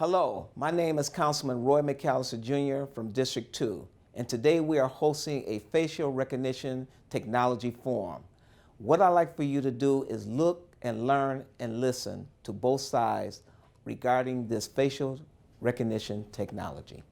Hello, my name is Councilman Roy Mccalister Jr. from District 2, and today we are hosting a facial recognition technology forum. What I'd like for you to do is look and learn and listen to both sides regarding this facial recognition technology.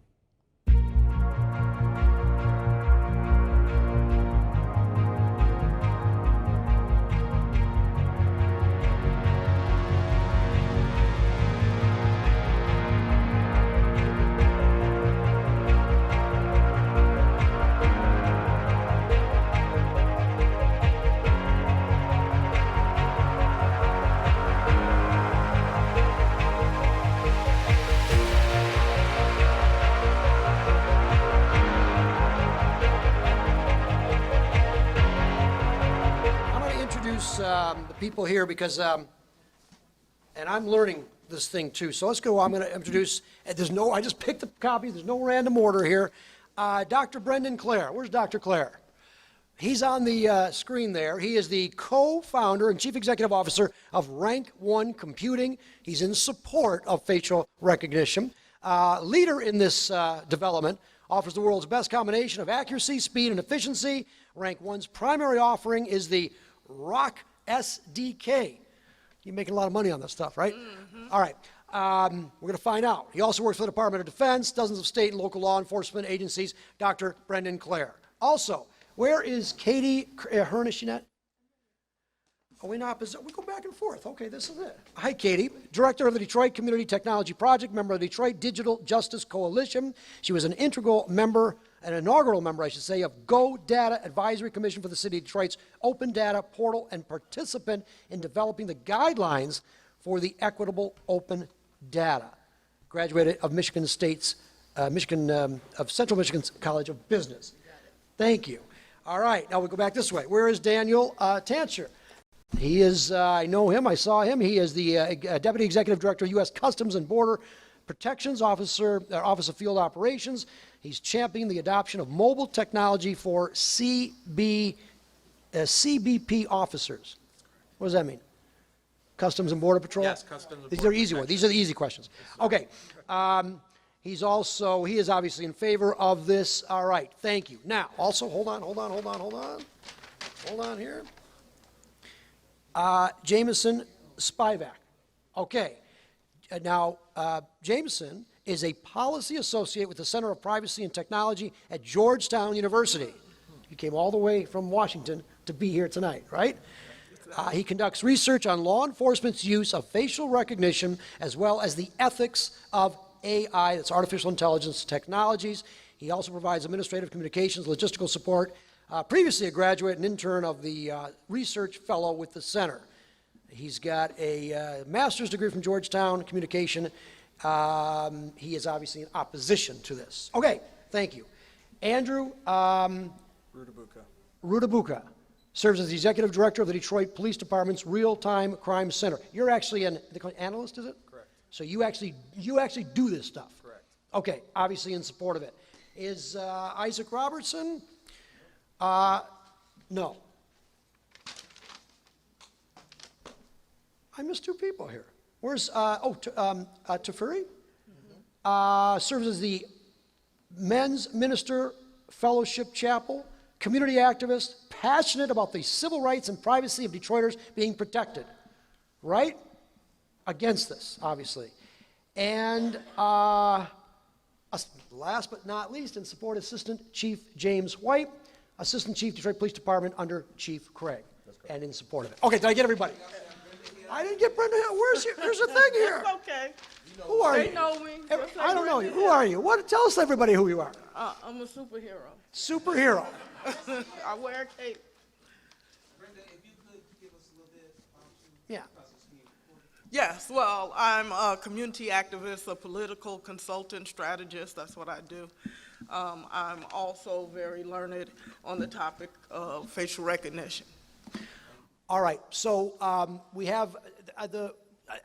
The people here because, and I'm learning this thing too. So let's go. I'm going to introduce, I just picked a copy. There's no random order here. Dr. Brendan Clare. Where's Dr. Clare? He's on the screen there. He is the co-founder and chief executive officer of Rank 1 Computing. He's in support of facial recognition. Leader in this development, offers the world's best combination of accuracy, speed, and efficiency. Rank 1's primary offering is the Rock SDK. You're making a lot of money on this stuff, right? Mm-hmm. All right. We're going to find out. He also works for the Department of Defense, dozens of state and local law enforcement agencies. Dr. Brendan Clare. Also, where is Katie Hernishinet? Are we in opposition? We go back and forth. Okay, this is it. Hi, Katie. Director of the Detroit Community Technology Project, member of the Detroit Digital Justice Coalition. She was an inaugural member, I should say, of Go Data Advisory Commission for the City of Detroit's Open Data Portal and participant in developing the guidelines for the equitable open data. Graduated of Michigan State's, of Central Michigan's College of Business. Thank you. All right, now we go back this way. Where is Daniel Tancher? He is, I know him, I saw him. He is the Deputy Executive Director of U.S. Customs and Border Protections Office of Field Operations. He's championing the adoption of mobile technology for CBP officers. What does that mean? Customs and Border Patrol? Yes, Customs and These Border are easy ones. These are the easy questions. Okay. He is obviously in favor of this. All right, thank you. Now, also, hold on here. Jameson Spivak. Okay. Now, Jameson is a policy associate with the Center of Privacy and Technology at Georgetown University. He came all the way from Washington to be here tonight, right? He conducts research on law enforcement's use of facial recognition as well as the ethics of AI, that's artificial intelligence technologies. He also provides administrative communications, logistical support. Previously a graduate and intern of the research fellow with the center. He's got a master's degree from Georgetown Communication. He is obviously in opposition to this. Okay, thank you. Andrew Rutabuka serves as the executive director of the Detroit Police Department's Real-Time Crime Center. You're actually an analyst, is it? Correct. So you actually do this stuff. Correct. Okay, obviously in support of it. Is Isaac Robertson? No. I missed two people here. Where's, Tafuri? Serves as the Men's Minister Fellowship Chapel, community activist, passionate about the civil rights and privacy of Detroiters being protected. Right? Against this, obviously. And last but not least, in support, Assistant Chief James White, Assistant Chief, Detroit Police Department under Chief Craig, and in support of it. Okay, did I get everybody? I didn't get Brenda Hill. There's a thing here. It's okay. Who are you? They know me. I don't know you. Who are you? Tell us everybody who you are. I'm a superhero. Superhero. I wear a cape. Brenda, if you could give us a little bit. Yeah. Yes, well, I'm a community activist, a political consultant, strategist. That's what I do. I'm also very learned on the topic of facial recognition. All right, so we have the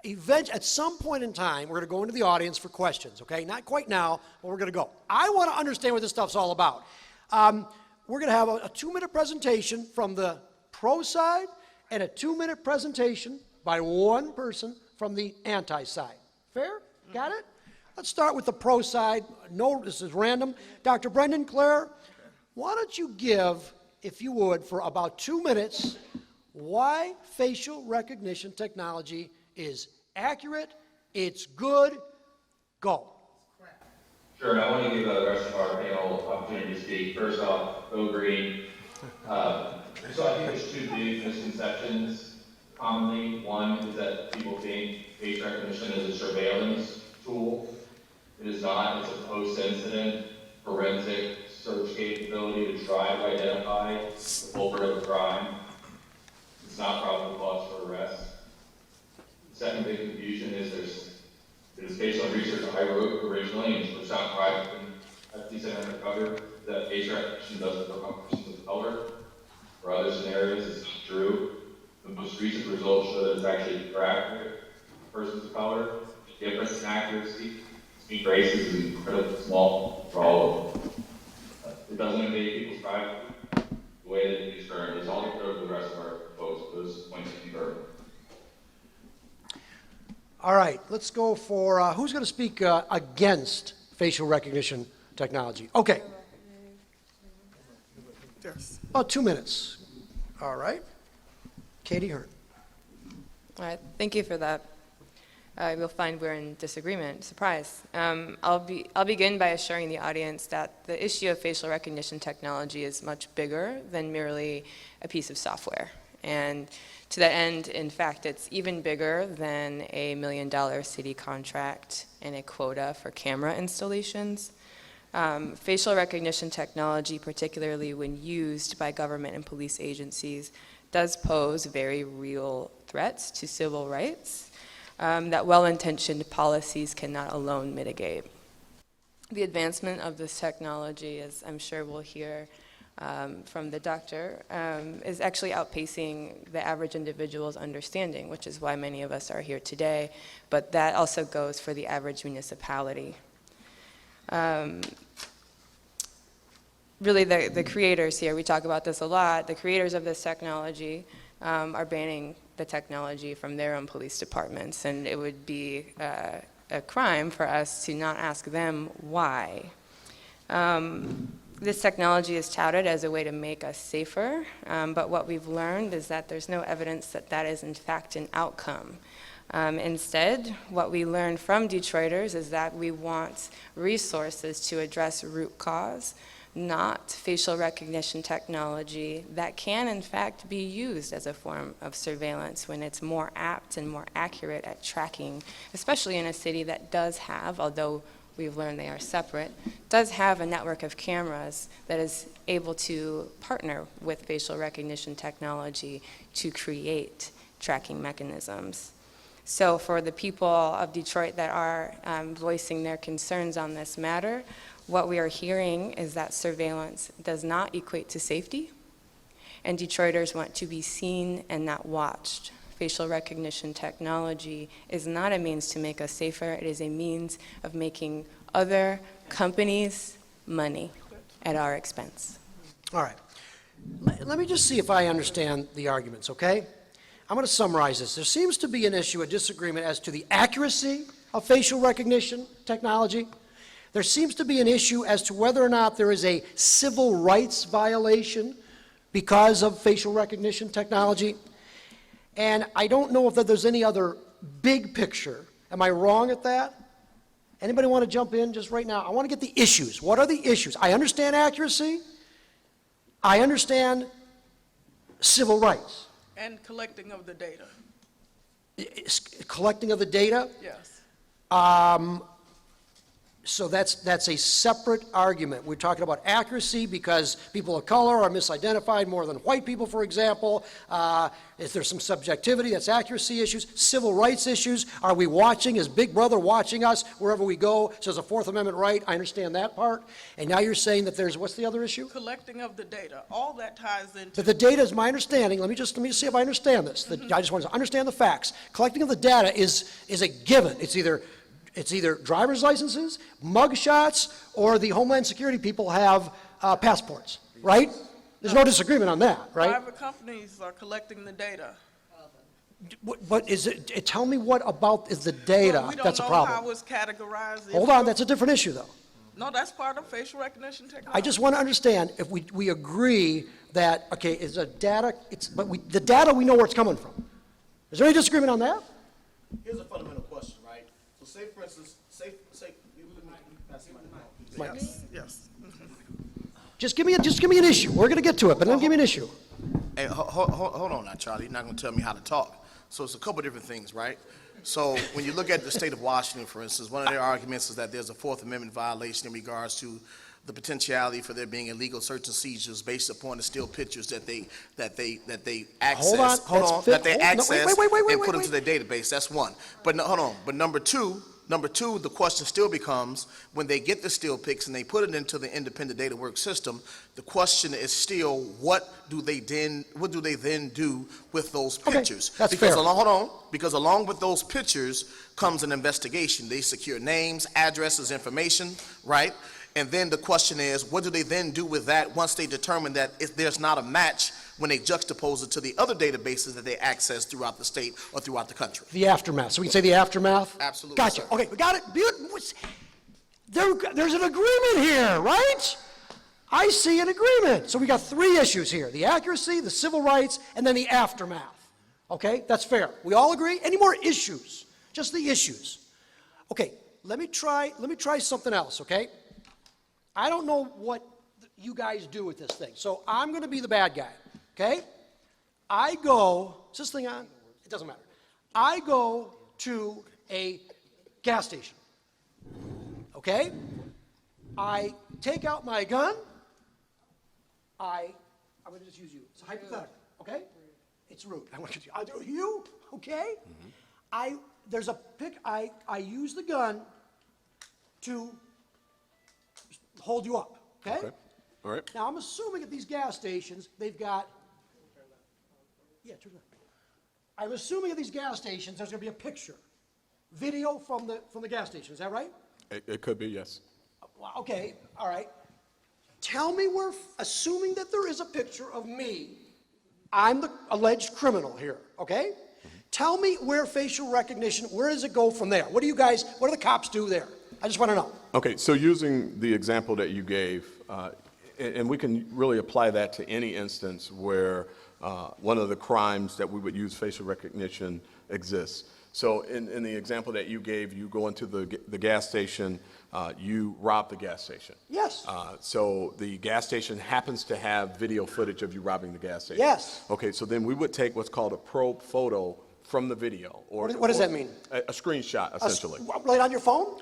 event at some point in time. We're going to go into the audience for questions, okay? Not quite now, but we're going to go. I want to understand what this stuff's all about. We're going to have a 2-minute presentation from the pro side and a 2-minute presentation by one person from the anti side. Fair? Got it? let's start with the pro side. No, this is random. Dr. Brendan, Claire, why don't you give, if you would, for about 2 minutes, why facial recognition technology is accurate, it's good, go. Sure, I want to give the rest of our panel opportunity to speak. First off, go green. So I think there's two big misconceptions commonly. One is that people think face recognition is a surveillance tool. It is not. It's a post-incident forensic search capability to try to identify the culprit of a crime. It's not probable cause for arrest. The second big confusion is it's based on research I wrote originally, and which sound private and FD Center undercover, that face recognition doesn't look on persons of color. For other scenarios, it's not true. The most recent results show that it's actually accurate for persons of color. The difference in accuracy between races is incredibly small for all of them. It doesn't invade people's privacy the way that it is currently. It's all the code for the rest of our folks, those points of conversion. All right, let's go for, who's going to speak against facial recognition technology? Okay. Yes. About 2 minutes. All right. Katie Hearn. All right, thank you for that. You'll find we're in disagreement. Surprise. I'll begin by assuring the audience that the issue of facial recognition technology is much bigger than merely a piece of software. And to that end, in fact, it's even bigger than a $1 million city contract and a quota for camera installations. Facial recognition technology, particularly when used by government and police agencies, does pose very real threats to civil rights that well-intentioned policies cannot alone mitigate. The advancement of this technology, as I'm sure we'll hear from the doctor, is actually outpacing the average individual's understanding, which is why many of us are here today, but that also goes for the average municipality. Really, the creators here, we talk about this a lot, the creators of this technology are banning the technology from their own police departments, and it would be a crime for us to not ask them why. This technology is touted as a way to make us safer, but what we've learned is that there's no evidence that that is in fact an outcome. Instead, what we learned from Detroiters is that we want resources to address root cause, not facial recognition technology that can in fact be used as a form of surveillance when it's more apt and more accurate at tracking, especially in a city that does have, although we've learned they are separate, does have a network of cameras that is able to partner with facial recognition technology to create tracking mechanisms. So for the people of Detroit that are voicing their concerns on this matter, what we are hearing is that surveillance does not equate to safety, and Detroiters want to be seen and not watched. Facial recognition technology is not a means to make us safer, it is a means of making other companies money at our expense. All right. Let me just see if I understand the arguments, okay? I'm going to summarize this. There seems to be an issue, a disagreement as to the accuracy of facial recognition technology. There seems to be an issue as to whether or not there is a civil rights violation because of facial recognition technology. And I don't know if there's any other big picture. Am I wrong at that? Anybody want to jump in just right now? I want to get the issues. What are the issues? I understand accuracy. I understand civil rights. And collecting of the data. Collecting of the data. Yes. So that's a separate argument. We're talking about accuracy because people of color are misidentified more than white people, for example. Is there some subjectivity? That's accuracy issues. Civil rights issues. Are we watching? Is Big Brother watching us wherever we go? So there's a Fourth Amendment right. I understand that part. And now you're saying that there's, what's the other issue? Collecting of the data. All that ties into. That the data is my understanding. Let me just see if I understand this. I just want to understand the facts. Collecting of the data is a given. It's either driver's licenses, mug shots, or the Homeland Security people have passports, right? There's no disagreement on that, right? Private companies are collecting the data. What is it, tell me what about is the data that's a We don't know how problem? it's categorized. Hold on, that's a different issue, though. No, that's part of facial recognition technology. I just want to understand if we agree that, okay, is a data, the data, we know where it's coming from. Is there any disagreement on that? Here's a fundamental question, right? So say, for instance, Yes. Just give me an issue. We're going to get to it, but then give me an issue. Hey, hold on now, Charlie. You're not going to tell me how to talk. So it's a couple different things, right? So when you look at the state of Washington, for instance, one of their arguments is that there's a Fourth Amendment violation in regards to the potentiality for there being illegal search and seizures based upon the still pictures that they access. Hold on. That they access wait, and put into their database. That's one. But hold on. But number two, the question still becomes, when they get the still pics and they put it into the independent data work system, the question is still, what do they then do with those pictures? That's because fair. because along with those pictures comes an investigation. They secure names, addresses, information, right? And then the question is, what do they then do with that once they determine that if there's not a match when they juxtapose it to the other databases that they access throughout the state or throughout the country? The aftermath. So we can say the aftermath? Absolutely, Gotcha. sir. Okay, we got it. There's an agreement here, right? I see an agreement. So we got three issues here: the accuracy, the civil rights, and then the aftermath. Okay, that's fair. We all agree? Any more issues? Just the issues. Okay, let me try something else, okay? I don't know what you guys do with this thing, so I'm going to be the bad guy, okay? Is this thing on? It doesn't matter. I go to a gas station, okay? I take out my gun. I'm going to just use you. It's a hypothetical, okay? It's rude. I want you to. You, okay? I use the gun to hold you up, okay? Okay. All right. Now, I'm assuming at these gas stations, they've got, I'm assuming at these gas stations, there's going to be a picture, video from the gas station. Is that right? It could be, yes. Okay, all right. Tell me assuming that there is a picture of me, I'm the alleged criminal here, okay? Tell me where facial recognition, where does it go from there? What do the cops do there? I just want to know. Okay, so using the example that you gave, and we can really apply that to any instance where one of the crimes that we would use facial recognition exists. So in the example that you gave, you go into the gas station, you rob the gas station. Yes. So the gas station happens to have video footage of you robbing the gas station. Yes. Okay, so then we would take what's called a probe photo from the video. What does that mean? A screenshot, essentially. Right on your phone?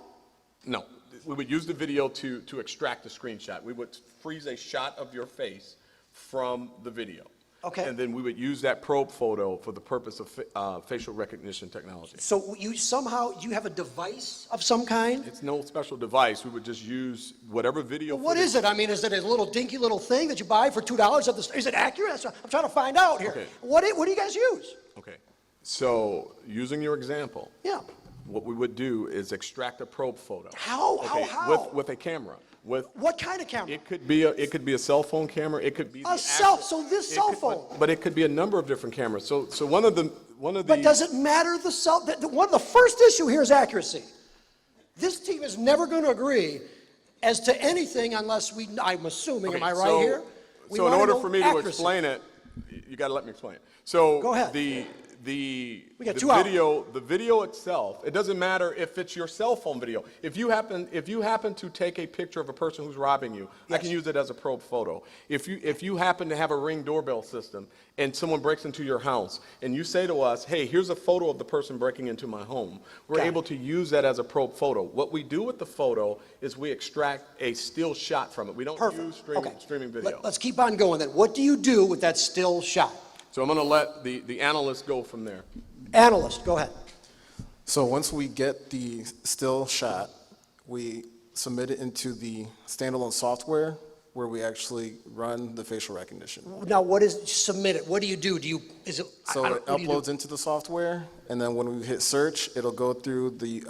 No, we would use the video to extract a screenshot. We would freeze a shot of your face from the video. Okay. And then we would use that probe photo for the purpose of facial recognition technology. So you have a device of some kind? It's no special device. We would just use whatever video. What is it? I mean, is it a little dinky little thing that you buy for $2 at the store? Is it accurate? I'm trying to find out here. Okay. What do you guys use? Okay. So using your example. Yeah. What we would do is extract a probe photo. How? With a camera. What kind of camera? It could be a cell phone camera. It could be cell phone. But it could be a number of different cameras. So one of the. But does it matter the first issue here is accuracy. This team is never going to agree as to anything unless I'm assuming, Okay, am I right here? So in order for me to explain it, you got to let me explain it. So go ahead. The got 2 hours. the video itself, it doesn't matter if it's your cell phone video. If you happen to take a picture of a person who's robbing you, I can use it as a probe photo. If you happen to have a Ring doorbell system and someone breaks into your house and you say to us, hey, here's a photo of the person breaking into my home, we're able to use that as a probe photo. What we do with the photo is we extract a still shot from it. We don't use streaming video. Let's keep on going then. What do you do with that still shot? So I'm going to let the analyst go from there. Analyst, go ahead. So once we get the still shot, we submit it into the standalone software where we actually run the facial recognition. Now, what is submitted? What do you do? So it uploads into the software, and then when we hit search, it'll go through the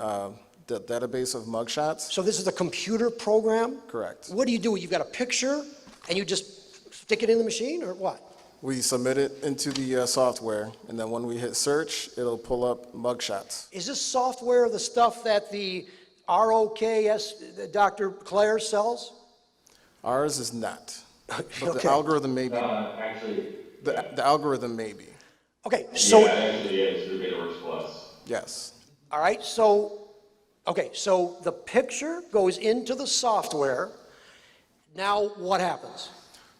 database of mugshots. So this is a computer program? Correct. What do? You've got a picture, and you just stick it in the machine, or what? We submit it into the software, and then when we hit search, it'll pull up mugshots. Is this software the stuff that the ROKS, Dr. Claire sells? Ours is not. But Okay. the algorithm may be. Actually, The algorithm may be. Okay, so, yeah, actually, yeah, it's through BetaWorks Plus. Yes. all right, so, okay, so the picture goes into the software. Now what happens?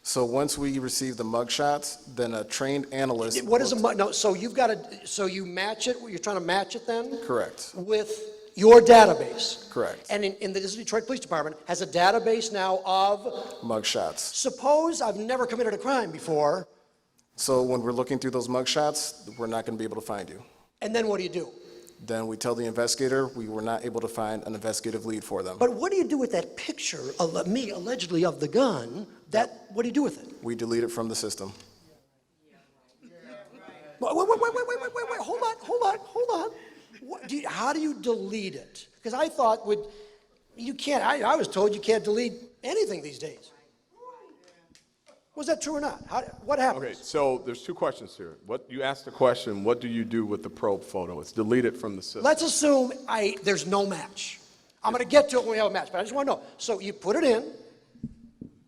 So once we receive the mugshots, then a trained analyst. What is will- no, so you've got to, so you match it, you're trying to match it then? Correct. With your database? Correct. And in the Detroit Police Department has a database now of, Mugshots. suppose I've never committed a crime before, So when we're looking through those mugshots, we're not going to be able to find you. and then what do you do? Then we tell the investigator we were not able to find an investigative lead for them. But what do you do with that picture of me allegedly of the gun? What do you do with it? We delete it from the system. Wait, hold on. How do you delete it? Because I thought I was told you can't delete anything these days. Was that true or not? What happens? Okay, so there's two questions here. You asked the question, what do you do with the probe photo? It's deleted from the system. Let's assume there's no match. I'm going to get to it when we have a match, but I just want to know. So you put it in,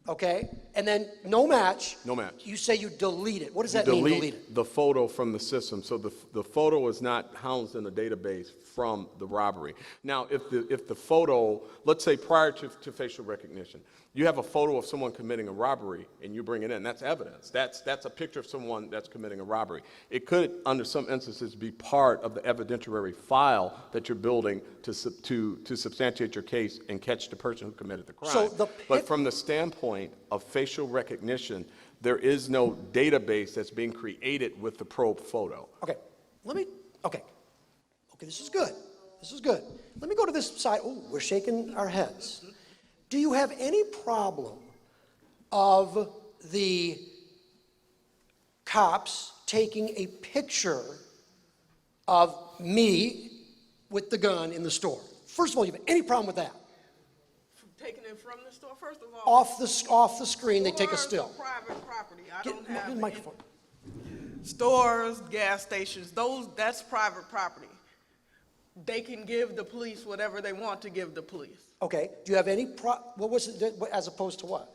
okay, and then no match. No match. You say you delete it. What does that You mean, delete it? delete the photo from the system, so the photo is not housed in a database from the robbery. Now, if the photo, let's say prior to facial recognition, you have a photo of someone committing a robbery and you bring it in, that's evidence. That's a picture of someone that's committing a robbery. It could, under some instances, be part of the evidentiary file that you're building to substantiate your case and catch the person who committed the crime. So But from the standpoint of facial recognition, there is no database that's being created with the probe photo. Okay, okay, this is good. This is good. Let me go to this side. Oh, we're shaking our heads. Do you have any problem of the cops taking a picture of me with the gun in the store? First of all, you have any problem with that? Taking it from the store, first of all. Off the screen, they take a still. Stores are private property. I Get don't have the microphone. stores, gas stations, that's private property. They can give the police whatever they want to give the police, Okay, do you have any what was it, as opposed to what?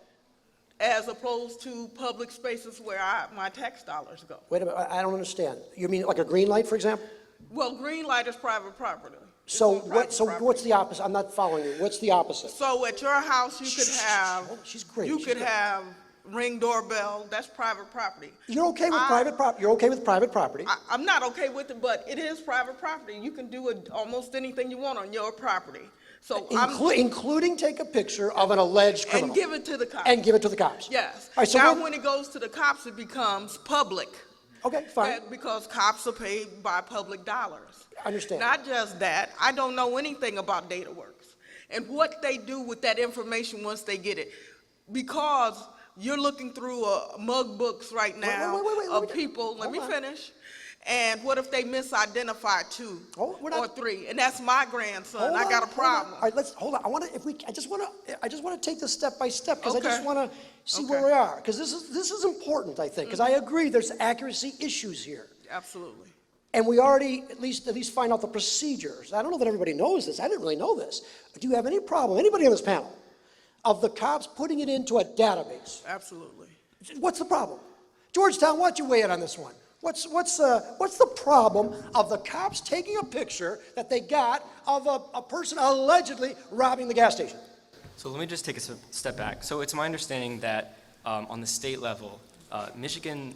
as opposed to public spaces where my tax dollars go. Wait a minute, I don't understand. You mean like a green light, for example? Well, green light is private property. It's So on private property. what's the opposite? I'm not following you. What's the opposite? So at your house, you could have. Hold on, she's great, You she's could great. have ring doorbell, that's private property. You're okay with private property? You're okay with private property? I'm not okay with it, but it is private property. You can do almost anything you want on your property. So Including take a picture of an alleged criminal? and give it to the cops. And give it to the cops? Yes. All right, so Now, when it goes to the cops, it becomes public. Okay, fine. Because cops are paid by public dollars. Understand. Not just that, I don't know anything about DataWorks and what they do with that information once they get it. Because you're looking through mug books right now wait, of people, let me hold on. finish. And what if they misidentified two or three? And that's my grandson. I got a problem. All right, let's hold on. I just want to take this step by step because I just Okay. want to see where we are, because this is important, I think, because I agree there's accuracy issues here. Absolutely. And we already at least find out the procedures. I don't know that everybody knows this. I didn't really know this. Do you have any problem, anybody on this panel, of the cops putting it into a database? Absolutely. What's the problem? Georgetown, why don't you weigh in on this one? What's the problem of the cops taking a picture that they got of a person allegedly robbing the gas station? So let me just take a step back. So it's my understanding that on the state level, Michigan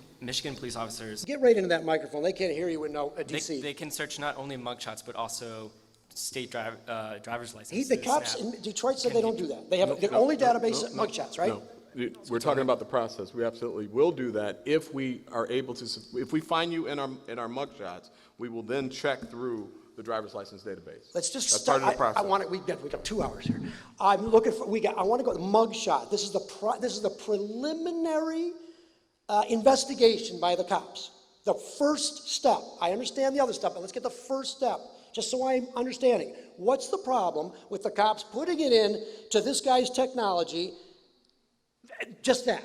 police officers, Get right into that microphone. They can't hear you in DC. they can search not only mugshots but also state driver's licenses. The cops in Detroit said they don't do that. They have the No, only no, database no, mugshots, right? No. We're talking about the process. We absolutely will do that if we are able to, if we find you in our mugshots, we will then check through the driver's license database. Let's just That's start. part of the process. We got 2 hours here. I'm looking for. I want to go to mugshot. This is the preliminary investigation by the cops. The first step. I understand the other stuff, but let's get the first step, just so I'm understanding. What's the problem with the cops putting it in to this guy's technology? Just that.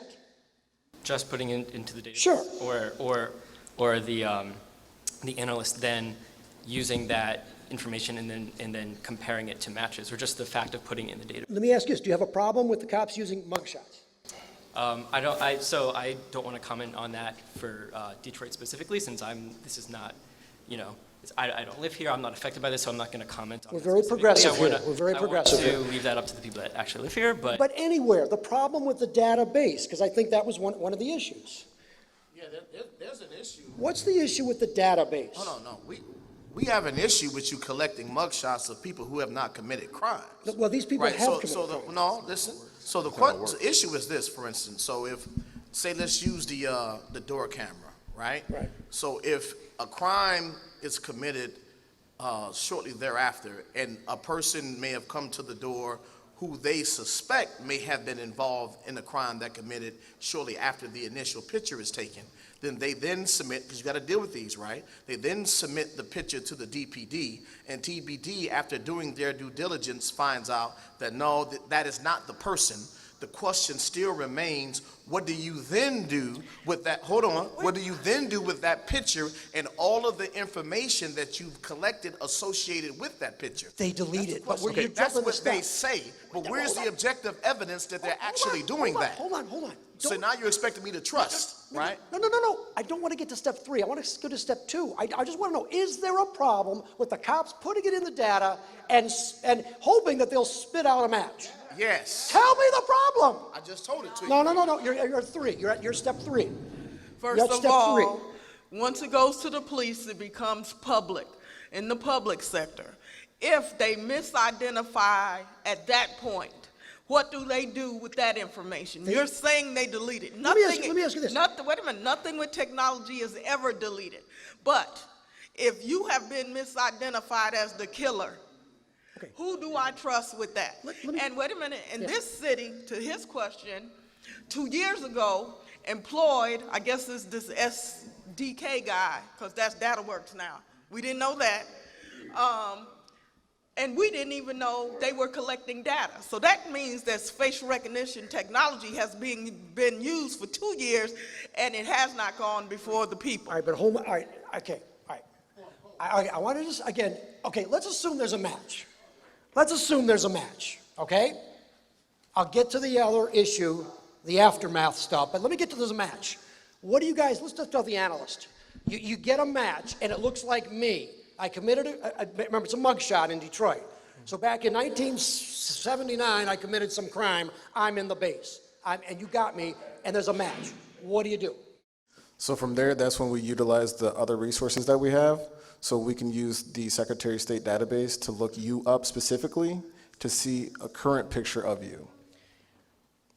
Just putting it into the database? Sure. Or the analyst then using that information and then comparing it to matches, or just the fact of putting it in the database? Let me ask you this, do you have a problem with the cops using mugshots? I don't want to comment on that for Detroit specifically, since this is not, I don't live here, I'm not affected by this, so I'm not going to comment on it. We're very progressive here. We're very progressive I here. want to leave that up to the people that actually live here, but anywhere, the problem with the database, because I think that was one of the issues. Yeah, there's an issue. What's the issue with the database? Hold on, no, we have an issue with you collecting mugshots of people who have not committed crimes. Well, these people Right, have committed crimes. no, listen. So the issue is this, for instance. So if, say, let's use the door camera, right? Right. So if a crime is committed shortly thereafter, and a person may have come to the door who they suspect may have been involved in a crime that committed shortly after the initial picture is taken, then they then submit, because you got to deal with these, right? They then submit the picture to the DPD, and TBD, after doing their due diligence, finds out that no, that is not the person. The question still remains, what do you then do with that, hold on, what do you then do with that picture and all of the information that you've collected associated with that picture? They delete it, but Okay, you're that's jumping the what they steps. say, but where's the objective evidence that they're actually doing that? Hold on. So now you're expecting me to trust, right? No. I don't want to get to step 3. I want to go to step 2. I just want to know, is there a problem with the cops putting it in the data and hoping that they'll spit out a match? Yes. Tell me the problem. I just told it to you. No. You're 3. You're at your step 3. First You're at of step all, 3. once it goes to the police, it becomes public, in the public sector. If they misidentify at that point, what do they do with that information? You're saying they delete it. Let me ask you this. Wait a minute, nothing with technology is ever deleted. But if you have been misidentified as the killer, Okay. who do I trust with that? Let me- And wait a minute, in this city, to his question, 2 years ago, employed, I guess it's this SDK guy, because that's DataWorks now. We didn't know that. And we didn't even know they were collecting data. So that means that facial recognition technology has been used for 2 years, and it has not gone before the people. All right, but hold on. All right, okay, all right. I want to just, again, okay, let's assume there's a match. Let's assume there's a match, okay? I'll get to the other issue, the aftermath stuff, but let me get to this match. What do you guys, let's just tell the analyst. You get a match, and it looks like me. I committed, remember, it's a mugshot in Detroit. So back in 1979, I committed some crime. I'm in the base. And you got me, and there's a match. What do you do? So from there, that's when we utilize the other resources that we have. So we can use the Secretary of State database to look you up specifically to see a current picture of you.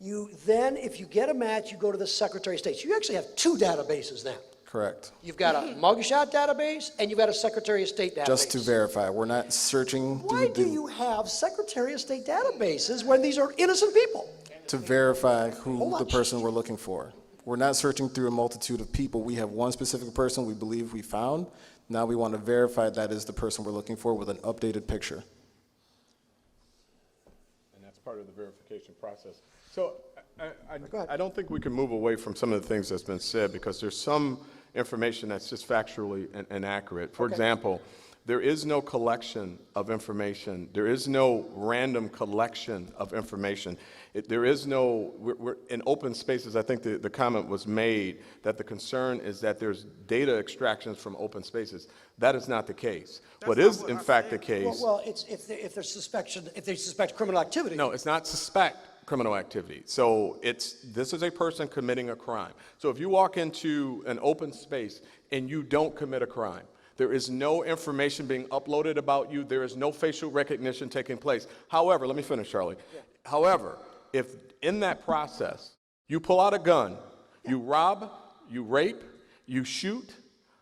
You then, if you get a match, you go to the Secretary of State. So you actually have 2 databases now. Correct. You've got a mugshot database, and you've got a Secretary of State database. Just to verify, we're not searching Why through do you have Secretary of State databases when these are innocent people? to verify who Hold on. the person we're looking for. We're not searching through a multitude of people. We have one specific person we believe we found. Now we want to verify that is the person we're looking for with an updated picture. And that's part of the verification process. So Go ahead. I don't think we can move away from some of the things that's been said, because there's some information that's just factually inaccurate. For example, there is no collection of information. There is no random collection of information. There is no, we're in open spaces. I think the comment was made that the concern is that there's data extractions from open spaces. That is not the case. What not is what in I fact the said. case. Well, it's if they suspect criminal activity. No, it's not suspect criminal activity. So this is a person committing a crime. So if you walk into an open space and you don't commit a crime, there is no information being uploaded about you. There is no facial recognition taking place. However, let me finish, Charlie. Yeah. However, if in that process you pull out a gun, you rob, you rape, you shoot,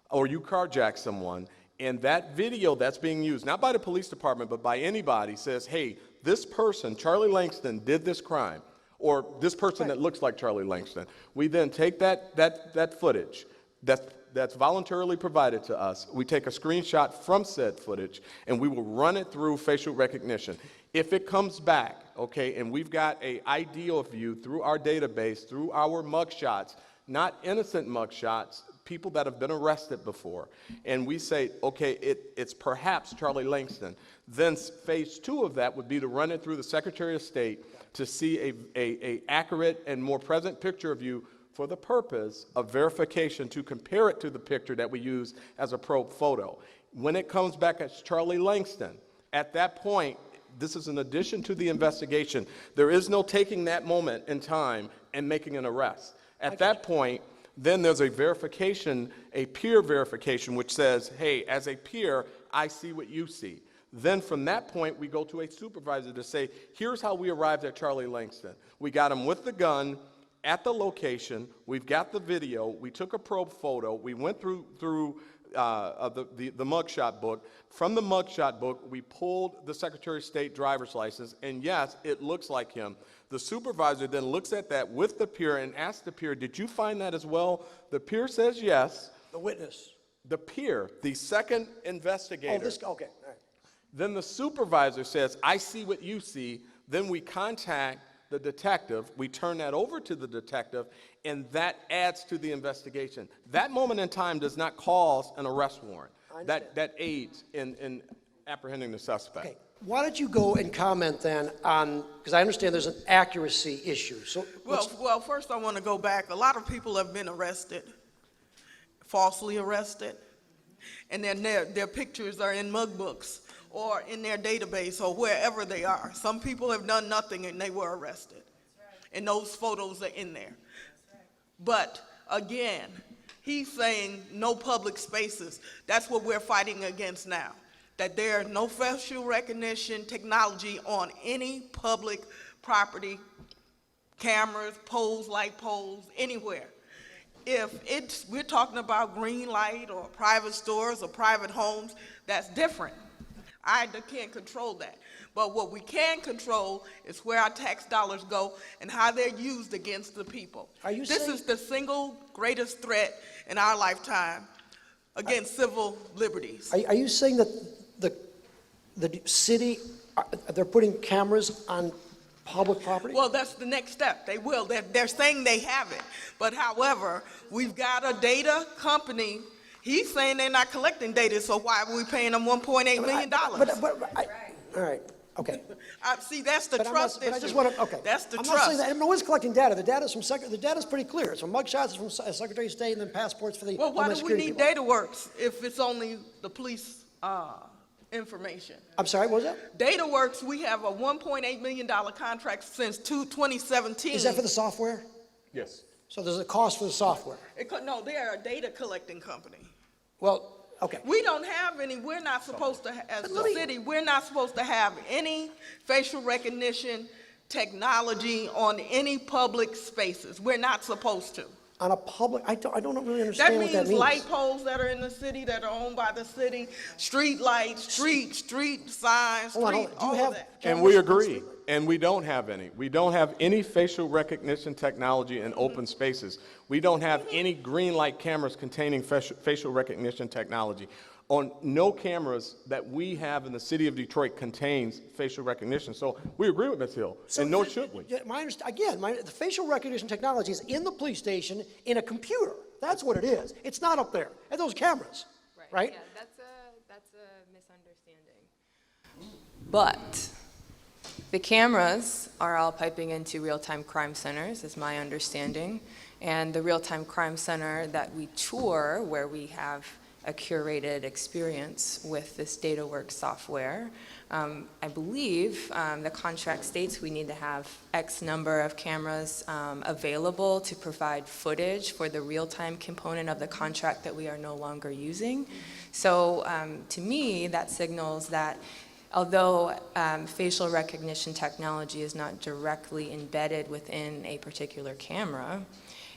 or you carjack someone, and that video that's being used, not by the police department, but by anybody, says, hey, this person, Charlie Langton, did this crime, or this person that looks like Charlie Langton, we then take that footage that's voluntarily provided to us, we take a screenshot from said footage, and we will run it through facial recognition. If it comes back, okay, and we've got an ID of you through our database, through our mugshots, not innocent mugshots, people that have been arrested before, and we say, okay, it's perhaps Charlie Langton, then phase 2 of that would be to run it through the Secretary of State to see a accurate and more present picture of you for the purpose of verification to compare it to the picture that we use as a probe photo. When it comes back as Charlie Langton, at that point, this is in addition to the investigation. There is no taking that moment in time and making an arrest. At that point, then there's a verification, a peer verification, which says, hey, as a peer, I see what you see. Then from that point, we go to a supervisor to say, here's how we arrived at Charlie Langton. We got him with the gun at the location. We've got the video. We took a probe photo. We went through the mugshot book. From the mugshot book, we pulled the Secretary of State driver's license, and yes, it looks like him. The supervisor then looks at that with the peer and asks the peer, did you find that as well? The peer says yes. The witness. The peer, the second investigator. Oh, okay, all right. Then the supervisor says, I see what you see. Then we contact the detective, we turn that over to the detective, and that adds to the investigation. That moment in time does not cause an arrest warrant. That aids in apprehending the suspect. Okay, why don't you go and comment then on, because I understand there's an accuracy issue. So Well, first I want to go back. A lot of people have been arrested, falsely arrested, and then their pictures are in mug books or in their database or wherever they are. Some people have done nothing and they were arrested. And those photos are in there. But again, he's saying no public spaces. That's what we're fighting against now. That there are no facial recognition technology on any public property, cameras, poles, light poles, anywhere. If we're talking about green light or private stores or private homes, that's different. I can't control that. But what we can control is where our tax dollars go and how they're used against the people. This is the single greatest threat in our lifetime against civil liberties. are you saying that the city, they're putting cameras on public property? Well, that's the next step. They will. They're saying they have it. But however, we've got a data company. He's saying they're not collecting data, so why are we paying them $1.8 million? All right, okay. See, that's the But trust issue. I just want to, okay. That's the I'm trust. not saying that, no one's collecting data. The data's pretty clear. It's from mugshots, it's from Secretary of State, and then passports for the Well, why Homeland do we Security need people. DataWorks if it's only the police information? I'm sorry, what was that? DataWorks, we have a $1.8 million contract since 2017. Is that for the software? Yes. So there's a cost for the software? No, they're a data collecting company. Well, okay. We don't have any, we're not supposed to, as the city, we're not supposed to have any facial recognition technology on any public spaces. We're not supposed to. On a public, I don't really understand what that means. Light poles that are in the city, that are owned by the city, street lights, street signs, Hold on. all Do you have of that. And we agree, and we don't have any. We don't have any facial recognition technology in open spaces. We don't have any green light cameras containing facial recognition technology. On no cameras that we have in the city of Detroit contains facial recognition. So we agree with Ms. Hill, and nor should we. Yeah, the facial recognition technology is in the police station in a computer. That's what it is. It's not up there. And those cameras, right? Yeah, that's a misunderstanding. But the cameras are all piping into real-time crime centers, is my understanding. And the real-time crime center that we tour, where we have a curated experience with this DataWorks software. I believe the contract states we need to have X number of cameras available to provide footage for the real-time component of the contract that we are no longer using. So to me, that signals that although facial recognition technology is not directly embedded within a particular camera,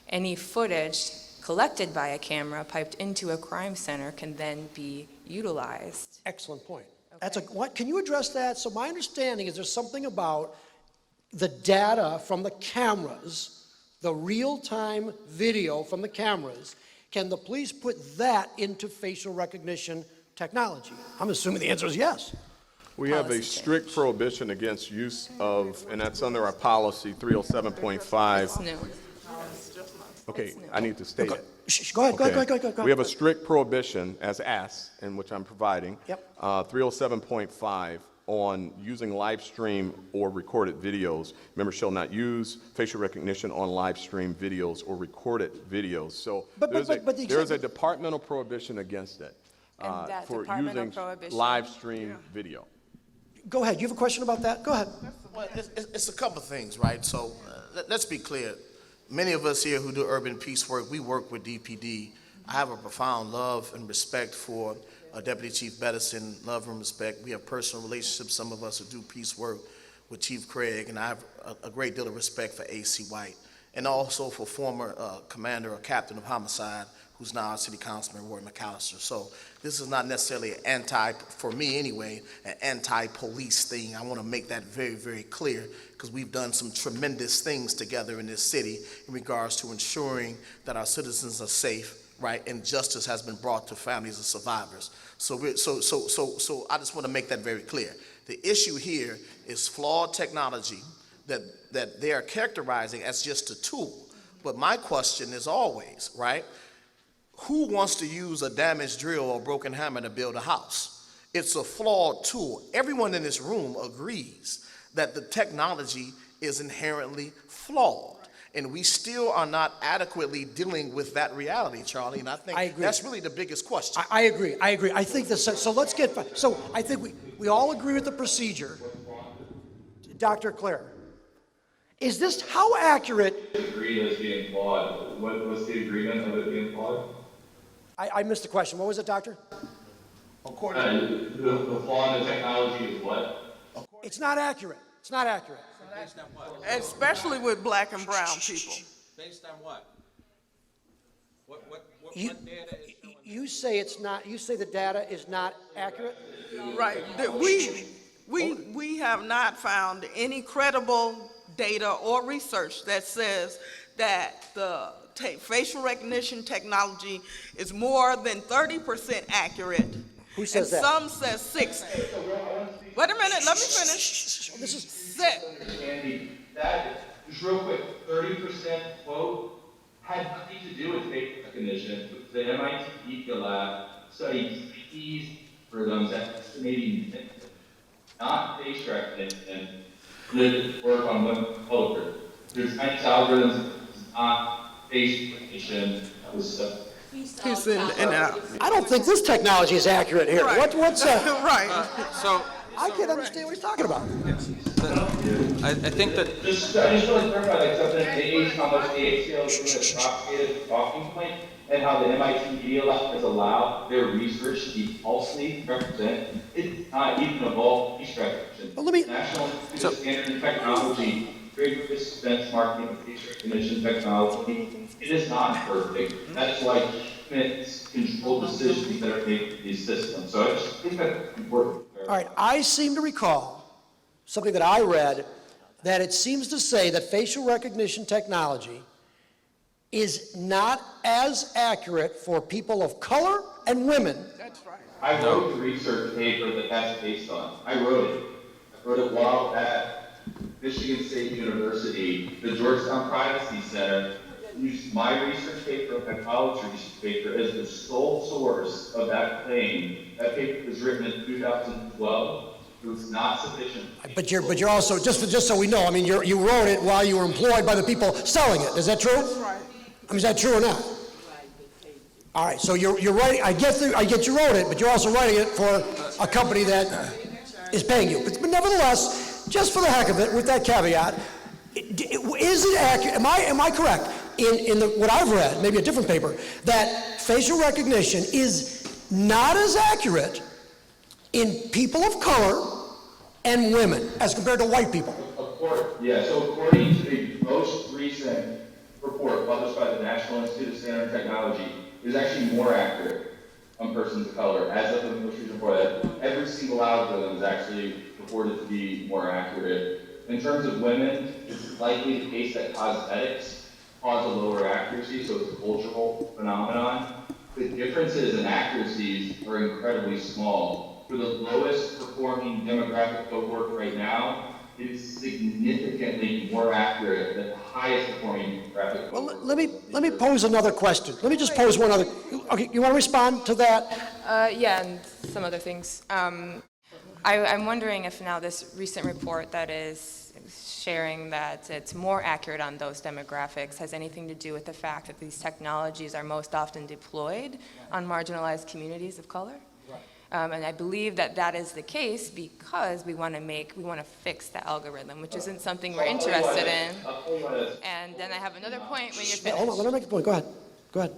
any footage collected by a camera piped into a crime center can then be utilized. Excellent point. Okay. Can you address that? So my understanding is there's something about the data from the cameras, the real-time video from the cameras. Can the police put that into facial recognition technology? I'm assuming the answer is yes. We have a policy strict change. prohibition against use of, and that's under our policy 307.5. It's new. Okay, It's new. I need to state it. Go ahead, go ahead, Okay. go ahead, go ahead. We have a strict prohibition, as asked, in which I'm providing. Yep. 307.5 on using live stream or recorded videos. Members shall not use facial recognition on live stream videos or recorded videos. So But there's the there is a exact- departmental prohibition against it And that for departmental using prohibition- live stream video. Go ahead, you have a question about that? Go ahead. Well, it's a couple of things, right? So let's be clear. Many of us here who do urban peace work, we work with DPD. I have a profound love and respect for Deputy Chief Bettison, love and respect. We have personal relationships, some of us who do peace work with Chief Craig, and I have a great deal of respect for A.C. White, and also for former commander or captain of homicide, who's now our City Councilman Roy Mccalister. So this is not necessarily for me anyway, an anti-police thing. I want to make that very, very clear, because we've done some tremendous things together in this city in regards to ensuring that our citizens are safe, right, and justice has been brought to families of survivors. So I just want to make that very clear. The issue here is flawed technology that they are characterizing as just a tool. But my question is always, right, who wants to use a damaged drill or broken hammer to build a house? It's a flawed tool. Everyone in this room agrees that the technology is inherently flawed. And we still are not adequately dealing with that reality, Charlie. And I think I agree. that's really the biggest question. I agree. I think this, so let's get, so I think we all agree with the procedure. Dr. Claire, is this, how accurate, Agree that it's being flawed. What was the agreement of it being flawed? I missed the question. What was it, Doctor? The flaw in the technology is what? It's not accurate. It's not accurate. Based on what? Especially with black and brown people. Based on what? What You, data is showing? you say it's not, you say the data is not accurate? Right, that we have not found any credible data or research that says that the facial recognition technology is more than 30% accurate. Who says that? And some says 60. Wait a minute, let me finish. This is, Andy, that, just real quick, 30% quote had nothing to do with facial recognition. The MIT Media Lab studied these algorithms that estimating not face recognition, did work on women of color. There's Chinese algorithms, not face recognition, that was stuff. He's in and out. I don't think this technology is accurate here. Right. What's Right. So, I can't understand what he's talking about. I think that, I just want to clarify, like, something in age, how much the ACL is a propagated talking point, and how the MIT Media Lab has allowed their research to be falsely represented. It's not even evolved face recognition. Well, let me- National Institute of Standards and Technology, rigorous benchmarking of face recognition technology. It is not perfect. That's why humans control decisions that are made in these systems. So I just think that's important. All right, I seem to recall something that I read, that it seems to say that facial recognition technology is not as accurate for people of color and women. That's right. I wrote the research paper that that's based on. I wrote it while at Michigan State University. The Georgetown Privacy Center used my research paper, my college research paper, as the sole source of that claim. That paper was written in 2012. It was not sufficient. But you're also, just so we know, I mean, you wrote it while you were employed by the people selling it. Is that true? Right. I mean, is that true or not? All right, so you're writing, I get you wrote it, but you're also writing it for a company that is paying you. But nevertheless, just for the heck of it, with that caveat, is it accurate, am I correct, in what I've read, maybe a different paper, that facial recognition is not as accurate in people of color and women as compared to white people? So according to the most recent report published by the National Institute of Standards and Technology, it is actually more accurate on persons of color. As of the most recent report, every single algorithm is actually reported to be more accurate. In terms of women, it's likely the case that cosmetics cause a lower accuracy, so it's a cultural phenomenon. The differences in accuracies are incredibly small. for the lowest performing demographic cohort right now, it is significantly more accurate than the highest performing demographic Well, cohort. let me pose another question. Let me just pose one other, okay, you want to respond to that? Yeah, and some other things. I'm wondering if now this recent report that is sharing that it's more accurate on those demographics has anything to do with the fact that these technologies are most often deployed on marginalized communities of color. And I believe that that is the case because we want to fix the algorithm, which isn't something we're interested in. And then I have another point when you're finished. Hold on, let me make a point. Go ahead. Go ahead.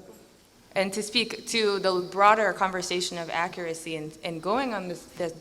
And to speak to the broader conversation of accuracy and going on this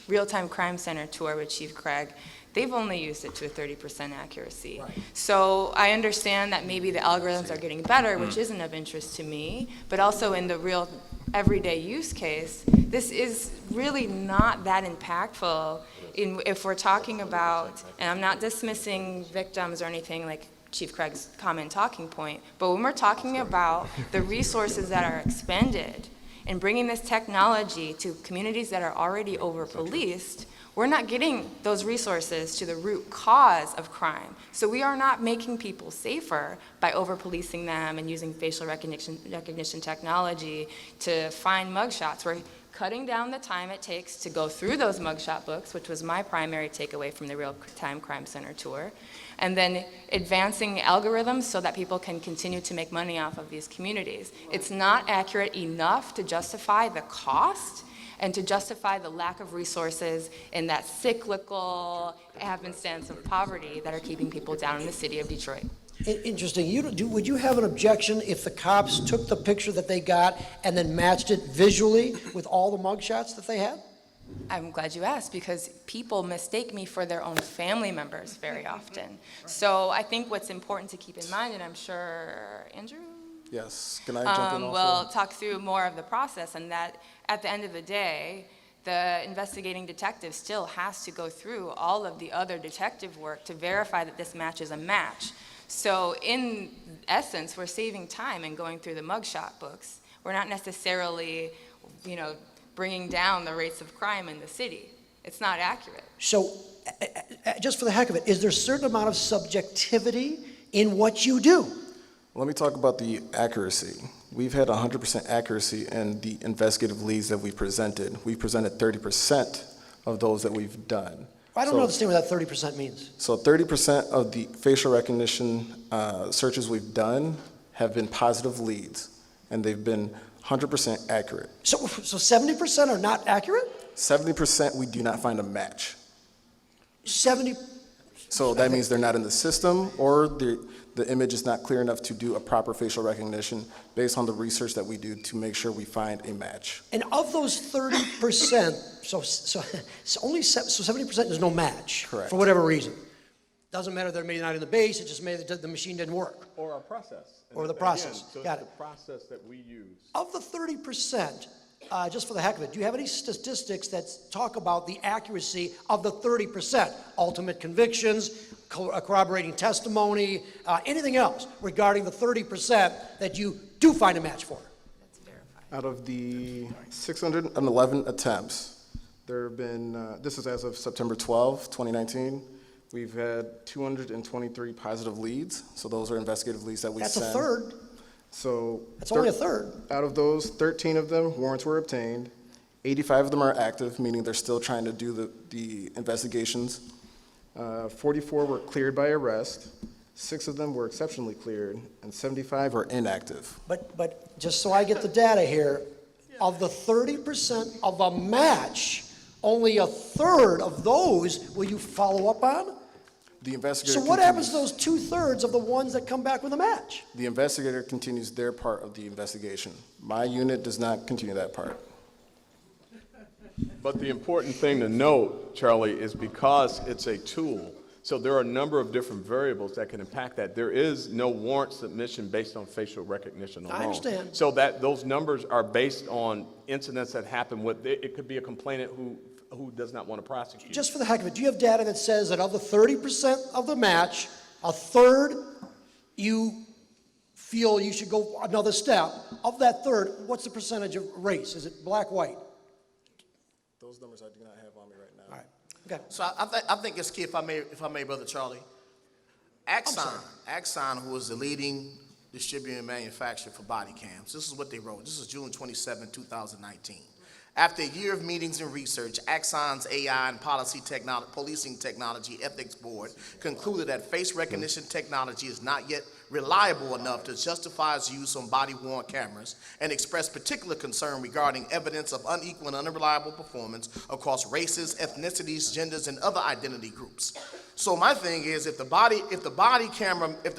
real-time crime center tour with Chief Craig, they've only used it to a 30% accuracy. Right. So I understand that maybe the algorithms are getting better, which isn't of interest to me, but also in the real everyday use case, this is really not that impactful if we're talking about, and I'm not dismissing victims or anything like Chief Craig's common talking point, but when we're talking about the resources that are expended in bringing this technology to communities that are already over-policed, we're not getting those resources to the root cause of crime. So we are not making people safer by over-policing them and using facial recognition technology to find mugshots. We're cutting down the time it takes to go through those mugshot books, which was my primary takeaway from the Real-Time Crime Center tour, and then advancing algorithms so that people can continue to make money off of these communities. It's not accurate enough to justify the cost and to justify the lack of resources in that cyclical happenstance of poverty that are keeping people down in the city of Detroit. Interesting. Would you have an objection if the cops took the picture that they got and then matched it visually with all the mugshots that they had? I'm glad you asked because people mistake me for their own family members very often. So I think what's important to keep in mind, and I'm sure Andrew? Yes, can I jump in also? We'll talk through more of the process, and that at the end of the day, the investigating detective still has to go through all of the other detective work to verify that this match is a match. So in essence, we're saving time in going through the mugshot books. We're not necessarily, bringing down the rates of crime in the city. It's not accurate. So, just for the heck of it, is there a certain amount of subjectivity in what you do? Let me talk about the accuracy. We've had 100% accuracy in the investigative leads that we've presented. We've presented 30% of those that we've done. I don't understand what that 30% means. So 30% of the facial recognition searches we've done have been positive leads, and they've been 100% accurate. So 70% are not accurate? 70% we do not find a match. 70. So that means they're not in the system, or the image is not clear enough to do a proper facial recognition based on the research that we do to make sure we find a match. And of those 30%, so 70% there's no match. Correct. For whatever reason. Doesn't matter they're maybe not in the base, it just may that the machine didn't work. Or our process. Or the Again, process. so Got it's it. the process that we use. Of the 30%, just for the heck of it, do you have any statistics that talk about the accuracy of the 30%? Ultimate convictions, corroborating testimony, anything else regarding the 30% that you do find a match for? That's verified. Out of the 611 attempts, there have been, this is as of September 12, 2019, we've had 223 positive leads. So those are investigative leads that we That's send. a third. So That's only a third. Out of those, 13 of them, warrants were obtained. 85 of them are active, meaning they're still trying to do the investigations. 44 were cleared by arrest. 6 of them were exceptionally cleared, and 75 are inactive. But just so I get the data here, of the 30% of a match, only a third of those will you follow up on? The investigator So what happens to those 2/3 of the ones that come back with a match? The investigator continues their part of the investigation. My unit does not continue that part. But the important thing to note, Charlie, is because it's a tool, so there are a number of different variables that can impact that. There is no warrant submission based on facial recognition alone. I understand. So that those numbers are based on incidents that happen with, it could be a complainant who does not want to prosecute. Just for the heck of it, do you have data that says that of the 30% of the match, a third you feel you should go another step? Of that third, what's the percentage of race? Is it black, white? Those numbers I do not have on me right now. All right, okay. So I think it's key, if I may, Brother Charlie. Axon, who is the leading distributor and manufacturer for body cams, this is what they wrote. This is June 27, 2019. After a year of meetings and research, Axon's AI and policing technology ethics board concluded that face recognition technology is not yet reliable enough to justify its use on body-worn cameras, and expressed particular concern regarding evidence of unequal and unreliable performance across races, ethnicities, genders, and other identity groups. So my thing is, if the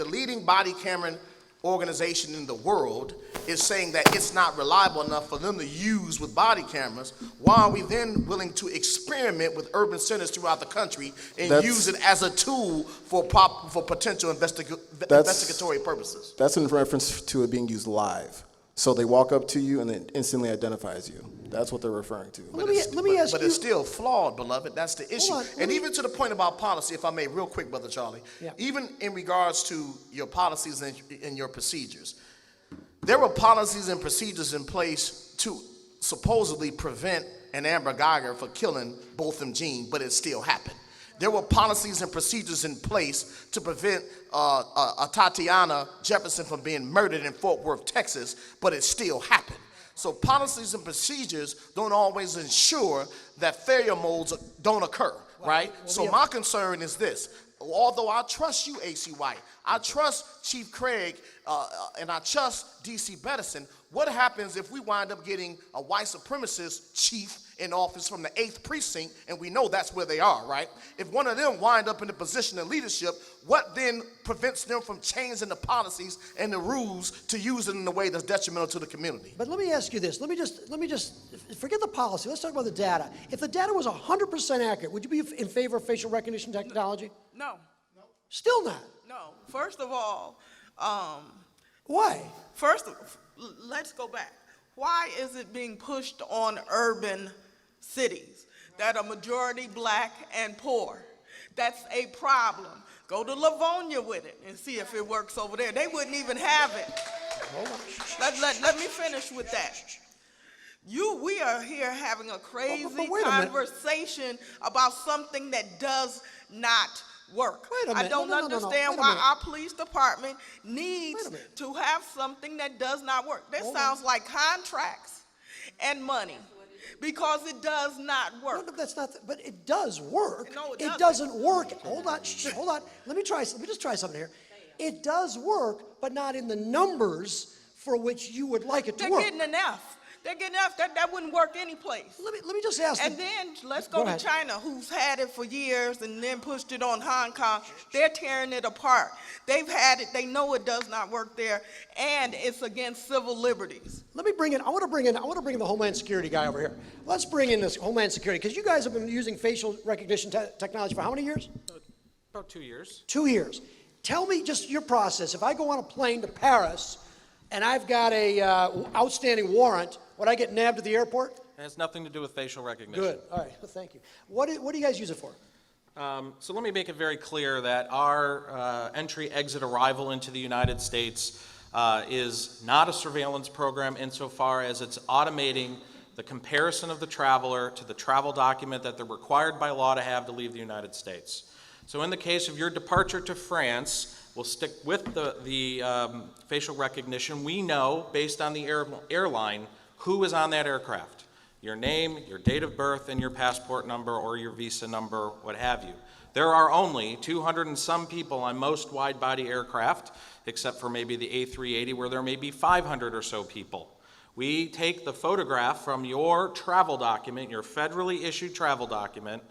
leading body camera organization in the world is saying that it's not reliable enough for them to use with body cameras, why are we then willing to experiment with urban centers throughout the country and use it as a tool for potential investigatory purposes? That's in reference to it being used live. So they walk up to you and it instantly identifies you. That's what they're referring to. Let me ask you. But it's still flawed, beloved. That's the issue. on, And even to the point about policy, if I may, real quick, Brother Charlie, Yeah. even in regards to your policies and your procedures, there were policies and procedures in place to supposedly prevent an Amber Geiger for killing Botham Jean, but it still happened. There were policies and procedures in place to prevent a Tatiana Jefferson from being murdered in Fort Worth, Texas, but it still happened. So policies and procedures don't always ensure that failure modes don't occur, right? So my concern is this. Although I trust you, A.C. White, I trust Chief Craig, and I trust D.C. Bettison, what happens if we wind up getting a white supremacist chief in office from the 8th precinct, and we know that's where they are, right? If one of them wind up in a position of leadership, what then prevents them from changing the policies and the rules to use it in a way that's detrimental to the community? But let me ask you this. Let me just forget the policy. Let's talk about the data. If the data was 100% accurate, would you be in favor of facial recognition technology? No, Still not. no. First of all, Why? let's go back. Why is it being pushed on urban cities that are majority black and poor? That's a problem. Go to Livonia with it and see if it works over there. They wouldn't even have it. Let me finish with that. We are here having a crazy wait a minute. conversation about something that does not work. Wait a minute. I don't No. understand Wait a why minute. our police department Wait needs a minute. to have something that does not work. That Hold sounds like contracts and money, because it does not work. No, that's not. But it does work. No, it It doesn't. doesn't work. Hold on. Hold on. Let me just try something here. It does work, but not in the numbers for which you would like it to They're work. getting enough. They're getting enough. That wouldn't work any place. Let me just ask. And then let's Go go to ahead. China, who's had it for years and then pushed it on Hong Kong. They're tearing it apart. They've had it. They know it does not work there, and it's against civil liberties. Let me bring in. I want to bring in the Homeland Security guy over here. Let's bring in this Homeland Security, because you guys have been using facial recognition technology for how many years? About 2 years. 2 years. Tell me just your process. If I go on a plane to Paris and I've got a outstanding warrant, would I get nabbed at the airport? It has nothing to do with facial recognition. Good. All right. Well, thank you. What do you guys use it for? So let me make it very clear that our entry, exit, arrival into the United States is not a surveillance program insofar as it's automating the comparison of the traveler to the travel document that they're required by law to have to leave the United States. So in the case of your departure to France, we'll stick with the facial recognition. We know, based on the airline, who is on that aircraft. Your name, your date of birth, and your passport number or your visa number, what have you. There are only 200 and some people on most wide-body aircraft, except for maybe the A380, where there may be 500 or so people. We take the photograph from your travel document, your federally issued travel document,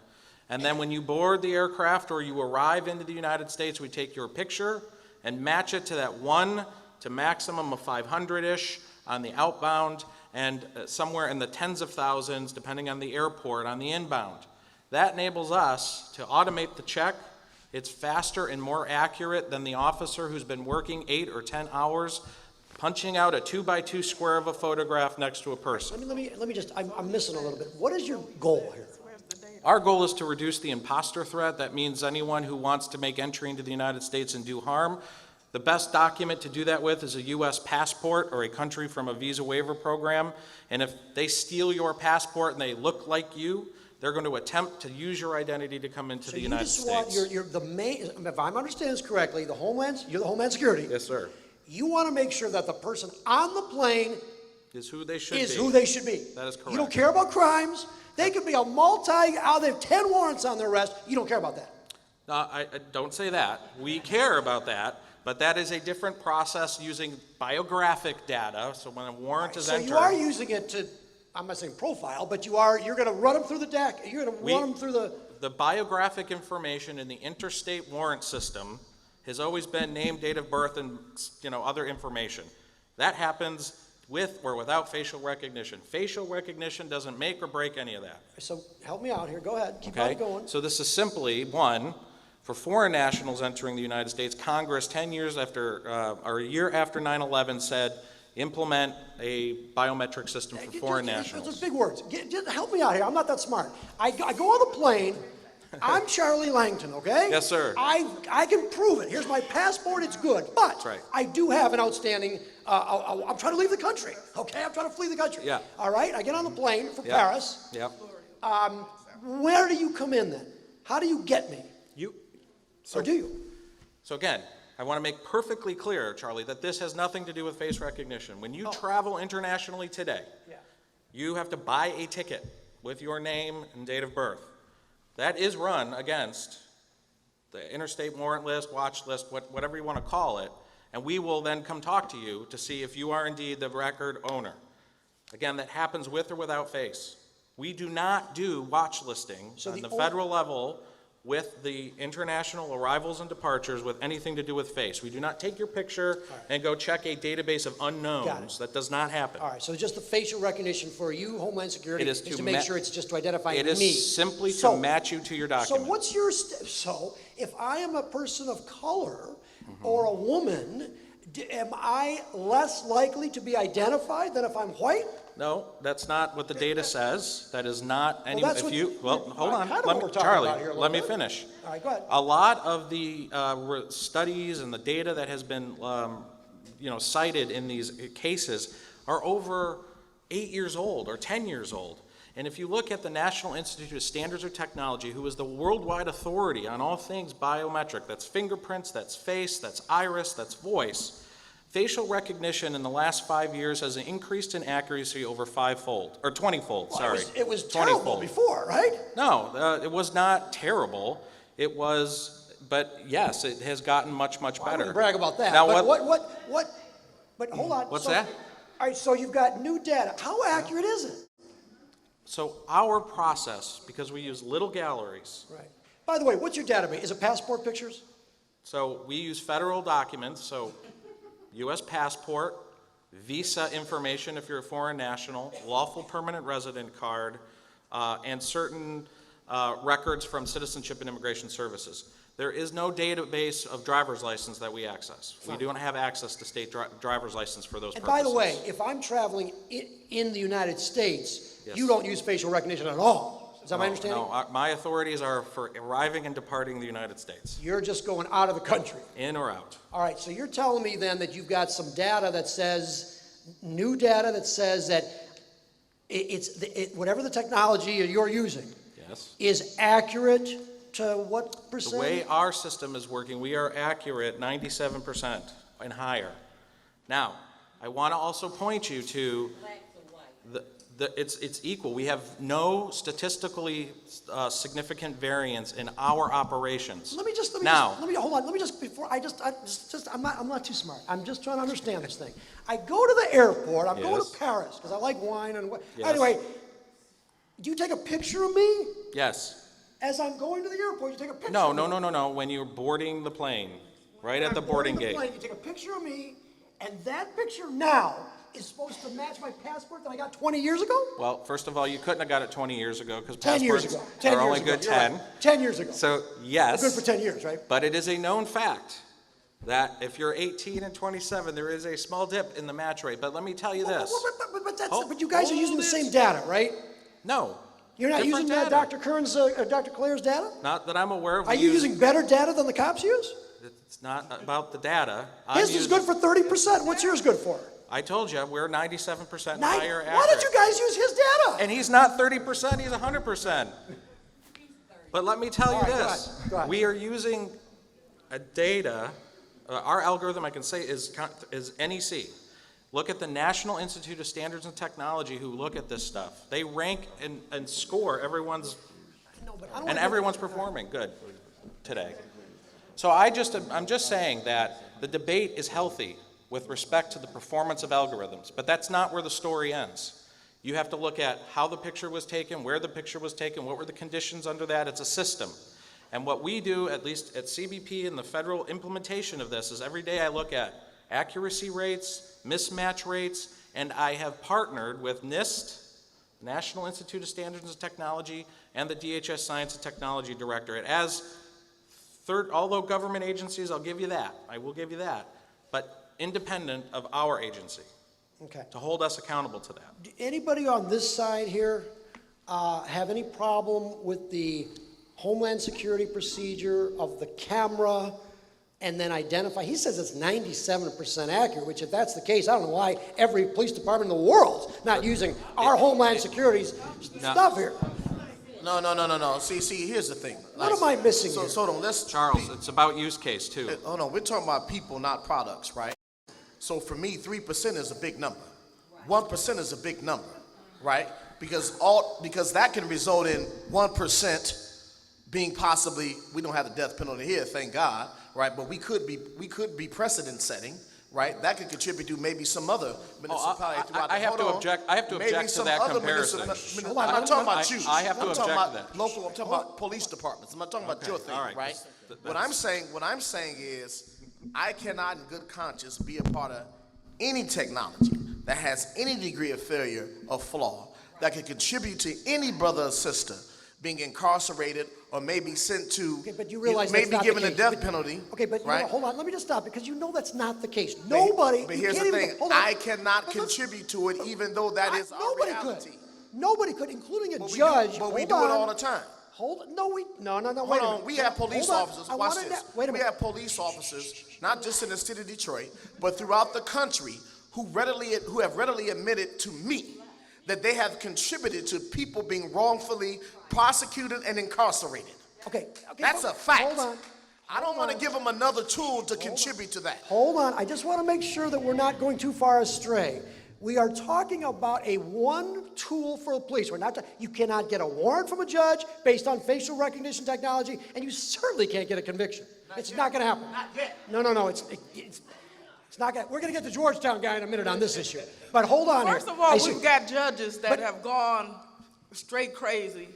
and then when you board the aircraft or you arrive into the United States, we take your picture and match it to that 1 to maximum of 500-ish on the outbound, and somewhere in the tens of thousands, depending on the airport, on the inbound. That enables us to automate the check. It's faster and more accurate than the officer who's been working 8 or 10 hours punching out a 2x2 square of a photograph next to a person. Let me just, I'm missing a little bit. What is your goal here? Our goal is to reduce the imposter threat. That means anyone who wants to make entry into the United States and do harm, The best document to do that with is a U.S. passport or a country from a visa waiver program. And if they steal your passport and they look like you, they're going to attempt to use your identity to come into the United States. You're the main, if I'm understanding this correctly, you're the Homeland Security. Yes, sir. You want to make sure that the person on the plane Is who they should be. is who they should be. That is correct. You don't care about crimes. They could be a they have 10 warrants on their arrest. You don't care about that. I don't say that. We care about that, but that is a different process using biographic data. So when a warrant is So entered. you are using it to, I'm not saying profile, but you're going to run them through the deck. You're going to run them through The biographic information in the interstate warrant system has always been name, date of birth, and other information. That happens with or without facial recognition. Facial recognition doesn't make or break any of that. So help me out here. Go ahead. Keep Okay? on going. So this is simply, one, for foreign nationals entering the United States, Congress 10 years after, or a year after 9/11 said, implement a biometric system for foreign nationals. Those are big words. Just help me out here. I'm not that smart. I go on the plane. I'm Charlie Langton, okay? Yes, sir. I can prove it. Here's my passport. It's good. But That's right. I do have an outstanding, I'm trying to leave the country, okay? I'm trying to flee the country. Yeah. All right? I get on the plane for Yep. Paris. Yep. Where do you come in then? How do you get me? Or do you? So again, I want to make perfectly clear, Charlie, that this has nothing to do with face recognition. When you travel internationally today, you have to buy a ticket with your name and date of birth. That is run against the interstate warrant list, watch list, whatever you want to call it, and we will then come talk to you to see if you are indeed the record owner. Again, that happens with or without face. We do not do watch listing on the federal level with the international arrivals and departures with anything to do with face. We do not take your picture and go check a database of unknowns. That does not happen. All right, so just the facial recognition for you, Homeland Security, It is to to make sure it's just to identify me. It is simply to match you to your document. So what's your, so if I am a person of color or a woman, am I less likely to be identified than if I'm white? No, that's not what the data says. That is not any, that's if what- you, well, hold I on, kinda let what me, we're talking Charlie, about here a let me little bit. finish. All right, go ahead. A lot of the studies and the data that has been, cited in these cases are over 8 years old or 10 years old. And if you look at the National Institute of Standards or Technology, who is the worldwide authority on all things biometric, that's fingerprints, that's face, that's iris, that's voice, facial recognition in the last 5 years has increased in accuracy over 5-fold, or 20-fold, sorry. It was terrible 20-fold. before, right? No, it was not terrible. It was, but yes, it has gotten much, much I better. wouldn't brag about that. Now, But but hold on. What's So- that? All right, so you've got new data. How accurate is it? So our process, because we use little galleries, Right. By the way, what's your database? Is it passport pictures? so we use federal documents, so U.S. passport, visa information if you're a foreign national, lawful permanent resident card, and certain records from Citizenship and Immigration Services. There is no database of driver's license that we access. We don't have access to state driver's license for those And purposes. by the way, if I'm traveling in the United States, Yes. you don't use facial recognition at all. Is that my understanding? No, my authorities are for arriving and departing the United States, You're just going out of the country. in or out. All right, so you're telling me then that you've got some data that says, new data that says that whatever the technology you're using Yes. is accurate to what The percent? way our system is working, we are accurate 97% and higher. Now, I want to also point you to it's equal. We have no statistically significant variance in our operations. Let me hold on. Let me just before I'm not too smart. I'm just trying to understand this thing. I go to the airport. I'm going Yes. to Paris because I like wine and Yes. anyway. Do you take a picture of me Yes. as I'm going to the airport? You take a picture. No, of me. no. When you're boarding the plane, right at I'm the boarding boarding gate. plane, you take a picture of me, and that picture now is supposed to match my passport that I got 20 years ago? Well, first of all, you couldn't have got it 20 years ago because 10 years passports ago. 10 are years only ago. good You're 10. right. 10 years ago. So, yes. Good for 10 years, right? But it is a known fact that if you're 18 and 27, there is a small dip in the match rate. But let me tell you this. But you guys are using the same data, right? No. You're not Different using data. Dr. Claire's data? Not that I'm aware of. Are you using better data than the cops use? It's not about the data. His is good for 30%. What's yours good for? I told you, we're 97% and Why higher don't accurate. you guys use his data? And he's not 30%, he's 100%. But let me tell you All right, go this. ahead, go ahead. We are using a data, our algorithm, I can say, is NEC. Look at the National Institute of Standards and Technology who look at this stuff. They rank and score everyone's, and everyone's performing good today. So I'm just saying that the debate is healthy with respect to the performance of algorithms, but that's not where the story ends. You have to look at how the picture was taken, where the picture was taken, what were the conditions under that. It's a system. And what we do, at least at CBP and the federal implementation of this, is every day I look at accuracy rates, mismatch rates, and I have partnered with NIST, National Institute of Standards and Technology, and the DHS Science and Technology Directorate. Although government agencies, I'll give you that, I will give you that, but independent of our agency. Okay. To hold us accountable to that. Do anybody on this side here have any problem with the Homeland Security procedure of the camera and then identify? He says it's 97% accurate, which if that's the case, I don't know why every police department in the world's not using our Homeland Security's stuff here. No. See, here's the thing. What am I missing here? So hold on, Charles, it's about use case too. Hold on, we're talking about people, not products, right? So for me, 3% is a big number. 1% is a big number, right? Because that can result in 1% being possibly, we don't have the death penalty here, thank God, right? But we could be precedent setting, right? That could contribute to maybe some other municipality throughout I have to object to that comparison. I'm not talking about you. I have to object to that. I'm talking about police departments. I'm not talking about your thing, all right, right? What I'm saying is, I cannot in good conscience be a part of any technology that has any degree of failure or flaw that can contribute to any brother or sister being incarcerated or maybe sent to, Okay, but you realize that's maybe not given the a case. death penalty. Okay, but right? hold on, let me just stop because you know that's not the case. Nobody. But you here's can't the even- thing, hold on. I cannot contribute to it even though that is our Nobody reality. could. Nobody could, including a But we judge. do, but we Hold do it on. all the time. No, wait Hold a minute. on, we have police Hold on. officers, I watch wanted this. that- Wait a We minute. have police officers, not just in the city of Detroit, but throughout the country who have readily admitted to me that they have contributed to people being wrongfully prosecuted and incarcerated. Okay. That's but- a fact. Hold on. I don't want to give them another tool to contribute to that. Hold on. I just want to make sure that we're not going too far astray. We are talking about a one tool for the police. We're not. You cannot get a warrant from a judge based on facial recognition technology, and you certainly can't get a conviction. It's not going to happen. Not yet. No. It's not going. We're going to get the Georgetown guy in a minute on this issue. But hold on. First of all, we've got judges that have gone straight crazy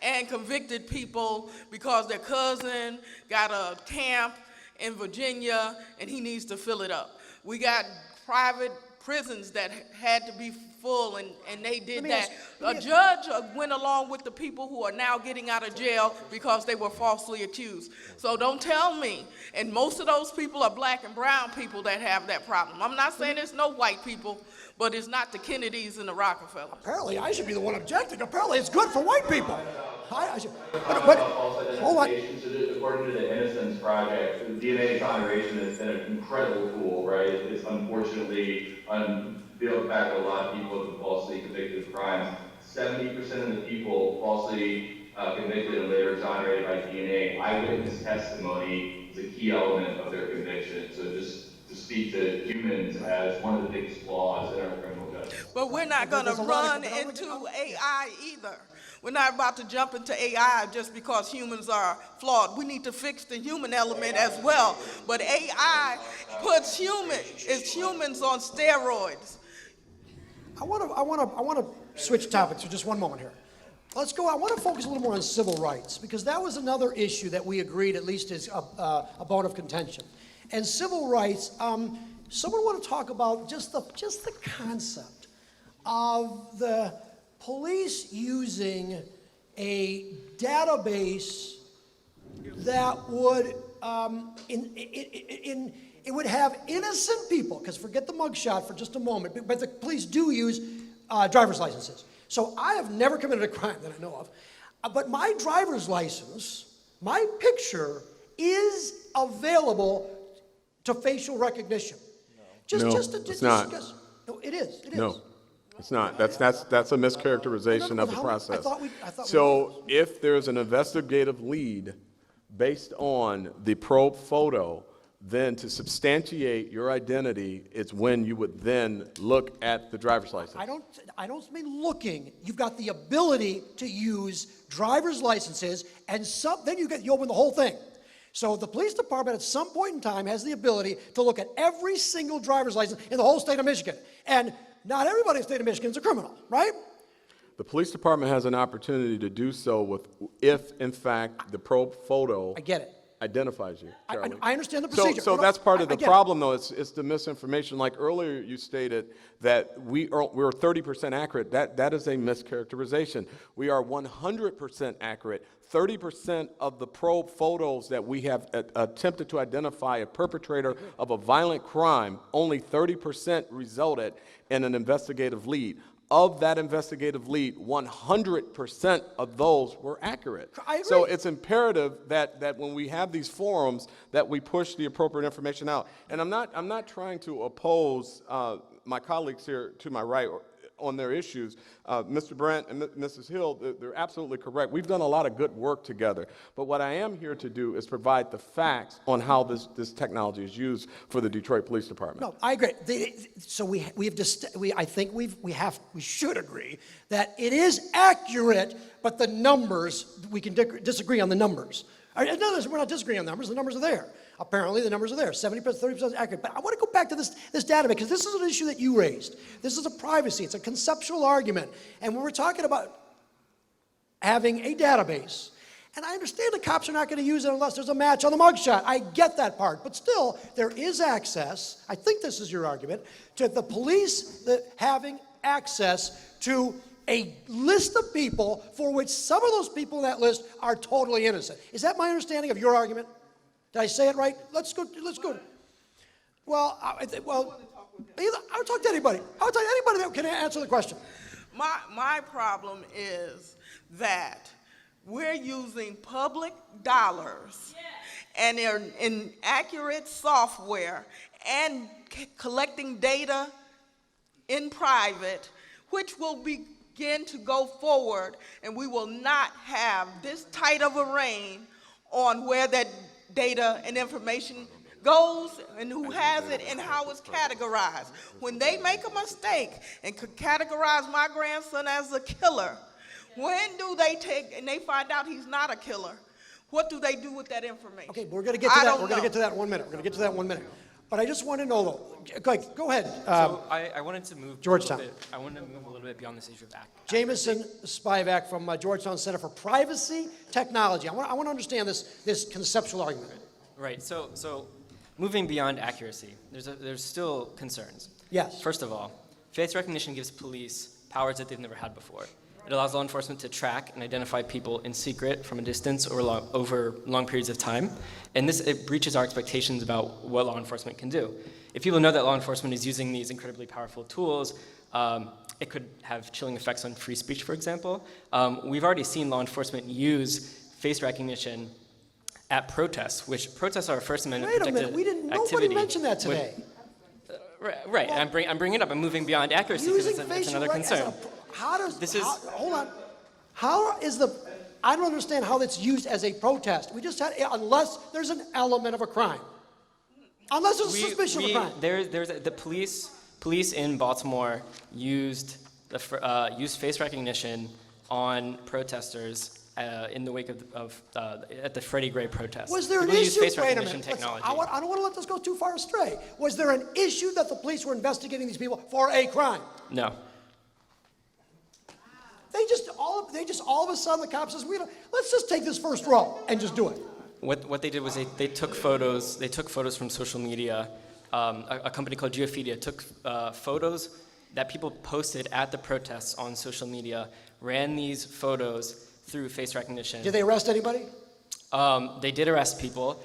and convicted people because their cousin got a camp in Virginia and he needs to fill it up. We got private prisons that had to be full and they did that. A judge went along with the people who are now getting out of jail because they were falsely accused. So don't tell me, and most of those people are black and brown people that have that problem. I'm not saying there's no white people, but it's not the Kennedys and the Rockefellers. Apparently, I should be the one objecting. Apparently, it's good for white people. But hold on. According to the Innocence Project, DNA exoneration is an incredible tool, right? It's unfortunately built back a lot of people who falsely convicted of crimes. 70% of the people falsely convicted and later exonerated by DNA, eyewitness testimony is a key element of their conviction. So just to speak to humans as one of the biggest flaws in our criminal justice. But we're not going to run into AI either. We're not about to jump into AI just because humans are flawed. We need to fix the human element as well. But AI puts humans on steroids. I want to switch topics for just one moment here. Let's go. I want to focus a little more on civil rights because that was another issue that we agreed at least is a bone of contention. And civil rights. Someone want to talk about just the concept of the police using a database that would it would have innocent people, because forget the mugshot for just a moment, but the police do use driver's licenses. So I have never committed a crime that I know of, but my driver's license, my picture is available to facial recognition. No, it's not. No, it is. It is. No, it's not. That's a mischaracterization No, of the how- process. I thought we So if there's an investigative lead based on the probe photo, then to substantiate your identity is when you would then look at the driver's license. I don't mean looking. You've got the ability to use driver's licenses, and then you open the whole thing. So the police department at some point in time has the ability to look at every single driver's license in the whole state of Michigan. And not everybody in the state of Michigan is a criminal, right? The police department has an opportunity to do so if, in fact, the probe photo I get it. identifies you, Charlie. I understand the procedure. So No, that's part of I the get it. problem, though. It's the misinformation. Like earlier, you stated that we're 30% accurate. That is a mischaracterization. We are 100% accurate. 30% of the probe photos that we have attempted to identify a perpetrator of a violent crime, only 30% resulted in an investigative lead. Of that investigative lead, 100% of those were accurate. I agree. So it's imperative that when we have these forums, that we push the appropriate information out. And I'm not trying to oppose my colleagues here to my right on their issues. Mr. Brent and Mrs. Hill, they're absolutely correct. We've done a lot of good work together. But what I am here to do is provide the facts on how this technology is used for the Detroit Police Department. No, I agree. I think we should agree that it is accurate, but the numbers, we can disagree on the numbers. In other words, we're not disagreeing on the numbers are there. Apparently, the numbers are there, 70%, 30% accurate. But I want to go back to this data because this is an issue that you raised. This is a privacy, it's a conceptual argument. And when we're talking about having a database, and I understand the cops are not going to use it unless there's a match on the mugshot. I get that part. But still, there is access, I think this is your argument, to the police having access to a list of people for which some of those people in that list are totally innocent. Is that my understanding of your argument? Did I say it right? Let's go. Well, I would talk to anybody. I would talk to anybody that can answer the question. My problem is that we're using public dollars and they're inaccurate software and collecting data in private, which will begin to go forward, and we will not have this tight of a rein on where that data and information goes and who has it and how it's categorized. When they make a mistake and could categorize my grandson as a killer, when do they take and they find out he's not a killer? What do they do with that information? Okay, we're going to get to that. We're going to get to that in 1 minute. But I just want to know, though. Go ahead. So I wanted to move Georgetown. I wanted to move a little bit beyond this issue of Jameson Spivak from Georgetown Center for Privacy Technology. I want to understand this conceptual argument. Right. So moving beyond accuracy, there's still concerns. Yes. First of all, face recognition gives police powers that they've never had before. It allows law enforcement to track and identify people in secret from a distance or over long periods of time. And it breaches our expectations about what law enforcement can do. If people know that law enforcement is using these incredibly powerful tools, it could have chilling effects on free speech, for example. We've already seen law enforcement use face recognition at protests, which protests are a First Amendment protected activity. Nobody mentioned that today. Right. I'm bringing it up. I'm moving beyond accuracy because it's another concern. Hold on. I don't understand how that's used as a protest. We just had, unless there's an element of a crime. Unless there's a suspicion of a crime. The police in Baltimore used face recognition on protesters in the wake of at the Freddie Gray protest. Was there an People use issue? face Wait a recognition minute. technology. I don't want to let this go too far astray. Was there an issue that the police were investigating these people for a crime? No. They just all of a sudden the cop says, let's just take this first row and just do it. What they did was they took photos. They took photos from social media. A company called Geophidia took photos that people posted at the protests on social media, ran these photos through face recognition. Did they arrest anybody? They did arrest people.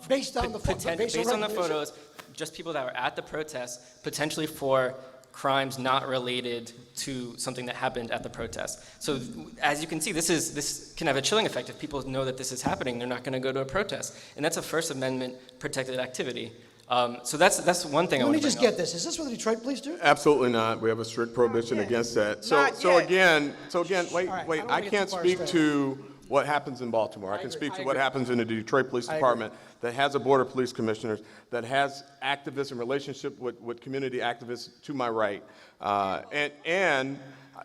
Based on the photos, just people that were at the protests, potentially for crimes not related to something that happened at the protest. So as you can see, this can have a chilling effect. If people know that this is happening, they're not going to go to a protest. And that's a First Amendment protected activity. So that's one thing I Let want me to just get this. Is this what the Detroit police do? Absolutely not. We have a strict prohibition against that. So again, wait, All right, wait. I don't I wanna get can't too far speak astray. to what happens in Baltimore. I can speak to what happens in the Detroit Police Department that has a board of police commissioners, that has activists in relationship with community activists to my right. And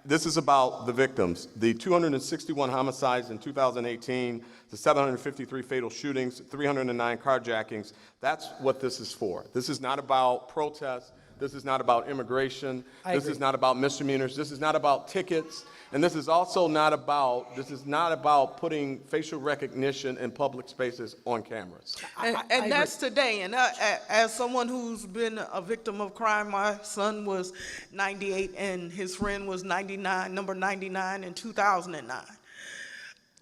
this is about the victims. The 261 homicides in 2018, the 753 fatal shootings, 309 carjackings, that's what this is for. This is not about protests. This is not about immigration. This is not about misdemeanors. This is not about tickets. And this is also not about putting facial recognition in public spaces on cameras. And that's today. And as someone who's been a victim of crime, my son was 98 and his friend was 99, number 99 in 2009.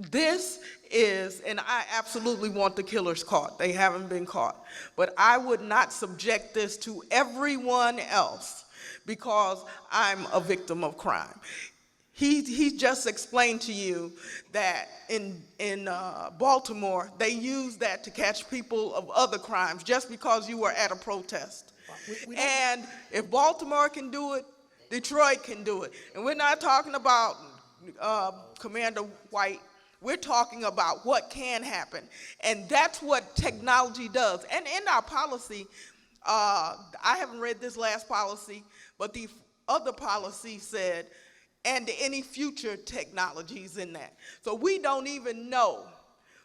This is, and I absolutely want the killers caught. They haven't been caught. But I would not subject this to everyone else because I'm a victim of crime. He just explained to you that in Baltimore, they use that to catch people of other crimes just because you were at a protest. And if Baltimore can do it, Detroit can do it. And we're not talking about Commander White. We're talking about what can happen. And that's what technology does. And in our policy, I haven't read this last policy, but the other policy said, and any future technologies in that. So we don't even know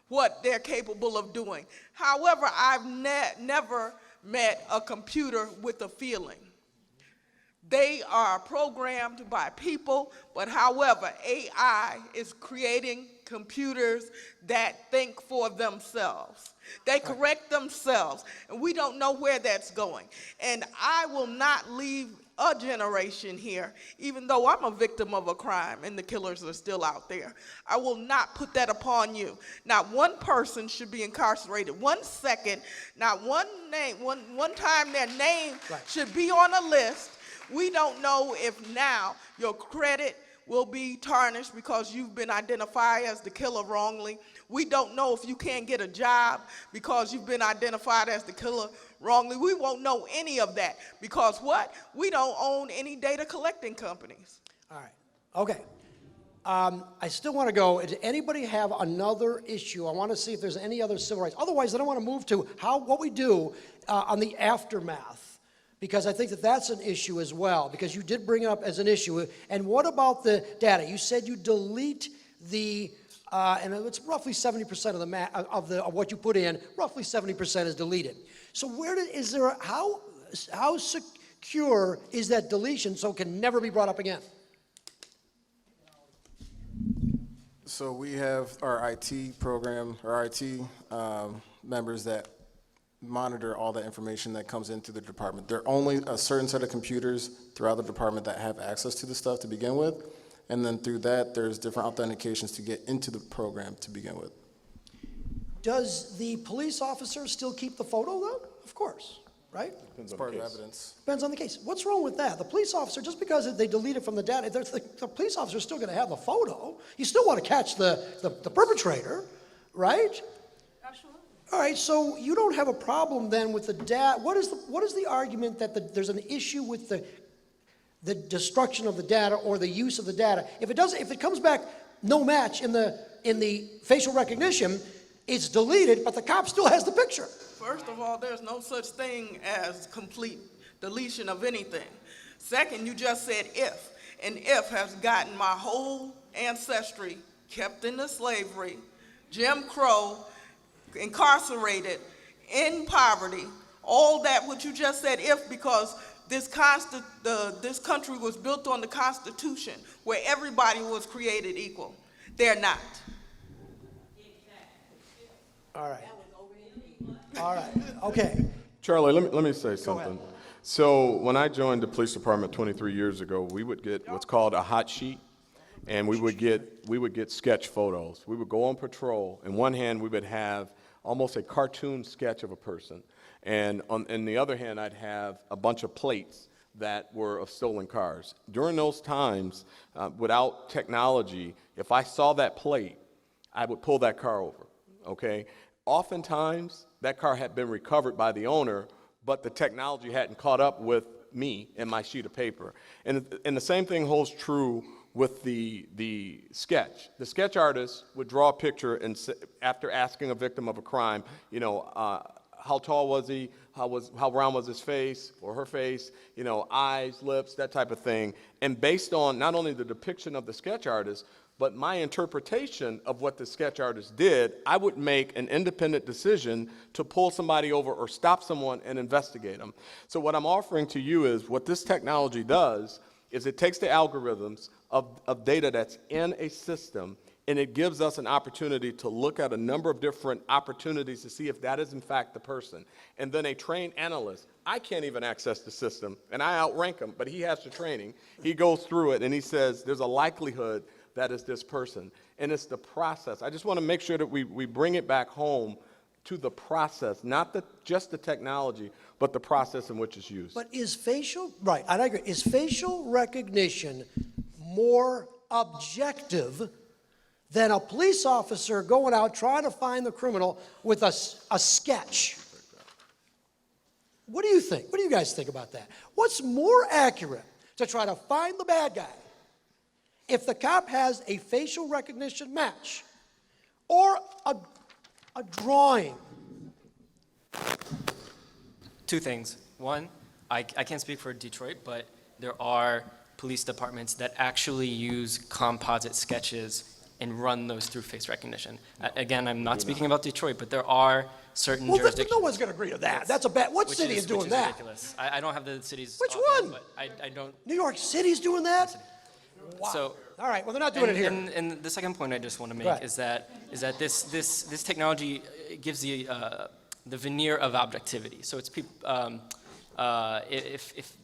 what they're capable of doing. However, I've never met a computer with a feeling. They are programmed by people, but however, AI is creating computers that think for themselves. They correct themselves, and we don't know where that's going. And I will not leave a generation here, even though I'm a victim of a crime and the killers are still out there. I will not put that upon you. Not one person should be incarcerated 1 second, not one time their name should be on a list. We don't know if now your credit will be tarnished because you've been identified as the killer wrongly. We don't know if you can't get a job because you've been identified as the killer wrongly. We won't know any of that because what? We don't own any data collecting companies. All right. Okay. I still want to go. Does anybody have another issue? I want to see if there's any other civil rights. Otherwise, then I want to move to what we do on the aftermath, because I think that that's an issue as well, because you did bring it up as an issue. And what about the data? You said you delete the, and it's roughly 70% of what you put in, roughly 70% is deleted. So how secure is that deletion so it can never be brought up again? So we have our IT program, our IT members that monitor all the information that comes into the department. There are only a certain set of computers throughout the department that have access to the stuff to begin with, and then through that, there's different authentications to get into the program to begin with. Does the police officer still keep the photo, though? Of course, right? It's part of evidence. Depends on the case. What's wrong with that? The police officer, just because they delete it from the data, the police officer is still going to have the photo. You still want to catch the perpetrator, right? Absolutely. All right, so you don't have a problem then with the data. What is the argument that there's an issue with the destruction of the data or the use of the data? If it comes back no match in the facial recognition, it's deleted, but the cop still has the picture. First of all, there's no such thing as complete deletion of anything. Second, you just said if, and if has gotten my whole ancestry kept into slavery, Jim Crow, incarcerated, in poverty, all that what you just said if, because this country was built on the Constitution where everybody was created equal. They're not. All right. All right. Okay. Charlie, let me say something. So when I joined the police department 23 years ago, we would get what's called a hot sheet, and we would get sketch photos. We would go on patrol. In one hand, we would have almost a cartoon sketch of a person, and in the other hand, I'd have a bunch of plates that were of stolen cars. During those times, without technology, if I saw that plate, I would pull that car over, okay? Oftentimes, that car had been recovered by the owner, but the technology hadn't caught up with me and my sheet of paper. And the same thing holds true with the sketch. The sketch artist would draw a picture and after asking a victim of a crime, you know, how tall was he, how round was his face or her face, you know, eyes, lips, that type of thing. And based on not only the depiction of the sketch artist, but my interpretation of what the sketch artist did, I would make an independent decision to pull somebody over or stop someone and investigate them. So what I'm offering to you is what this technology does is it takes the algorithms of data that's in a system, and it gives us an opportunity to look at a number of different opportunities to see if that is in fact the person. And then a trained analyst, I can't even access the system, and I outrank him, but he has the training. He goes through it and he says there's a likelihood that is this person. And it's the process. I just want to make sure that we bring it back home to the process, not just the technology, but the process in which it's used. But is facial, right, I agree, is facial recognition more objective than a police officer going out trying to find the criminal with a sketch? What do you think? What do you guys think about that? What's more accurate to try to find the bad guy? If the cop has a facial recognition match or a drawing? Two things. One, I can't speak for Detroit, but there are police departments that actually use composite sketches and run those through face recognition. Again, I'm not speaking about Detroit, but there are certain jurisdictions. No one's going to agree to that. That's a bad. What city is doing that? Ridiculous. I don't have the cities. Which offhand, one? But I don't. New York City's doing that? Wow. So, all right. Well, they're not doing it here. And the second point I just want to make is that this technology gives the veneer of objectivity. So it's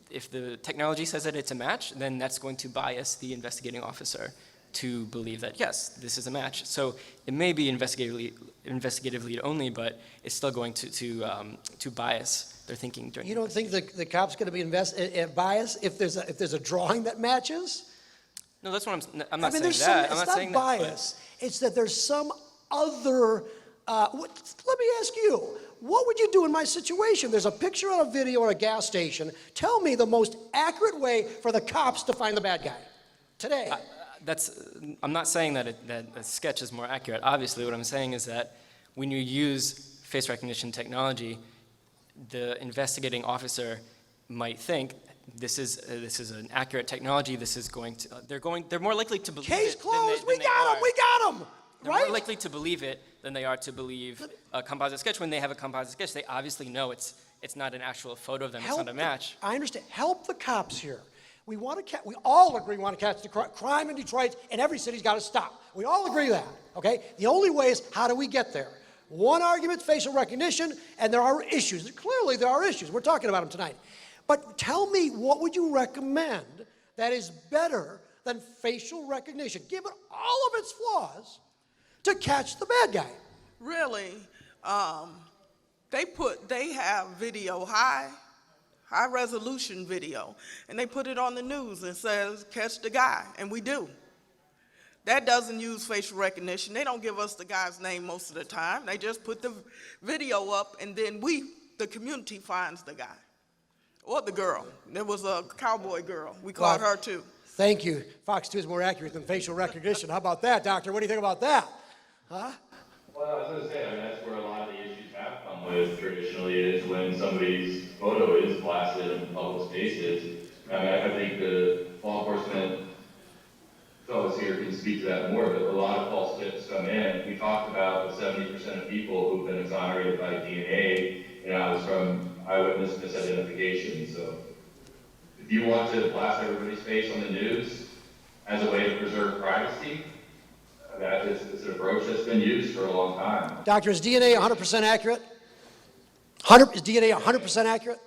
if the technology says that it's a match, then that's going to bias the investigating officer to believe that yes, this is a match. So it may be investigative lead only, but it's still going to bias their thinking during. You don't think the cop's going to be biased if there's a drawing that matches? No, that's what I'm not saying It's not bias. It's that there's some other. Let me ask you. What would you do in my situation? There's a picture on a video at a gas station. Tell me the most accurate way for the cops to find the bad guy today. I'm not saying that a sketch is more accurate. Obviously, what I'm saying is that when you use face recognition technology, the investigating officer might think this is an accurate technology. This is going to. They're more likely to believe Case it. closed. We got him. They're right? more likely to believe it than they are to believe a composite sketch. When they have a composite sketch, they obviously know it's not an actual photo of them. It's not a match. I understand. Help the cops here. We all agree we want to catch the crime in Detroit, and every city's got to stop. We all agree that, okay? The only way is how do we get there? One argument, facial recognition, and there are issues. Clearly, there are issues. We're talking about them tonight. But tell me, what would you recommend that is better than facial recognition, given all of its flaws, to catch the bad guy? Really, they have video, high resolution video, and they put it on the news and says, catch the guy, and we do. That doesn't use facial recognition. They don't give us the guy's name most of the time. They just put the video up, and then the community, finds the guy. Or the girl. There was a cowboy girl. We caught her too. Thank you. Fox 2 is more accurate than facial recognition. How about that, Doctor? What do you think about that? Huh? Well, I was going to say, that's where a lot of the issues have come with traditionally, is when somebody's photo is blasted in public spaces. I think the law enforcement fellows here can speak to that more, but a lot of false tips come in. We talked about the 70% of people who've been exonerated by DNA, was from eyewitness misidentification. So if you want to blast everybody's face on the news as a way to preserve privacy, that is an approach that's been used for a long time. Doctor, is DNA 100% accurate? Is DNA 100% accurate?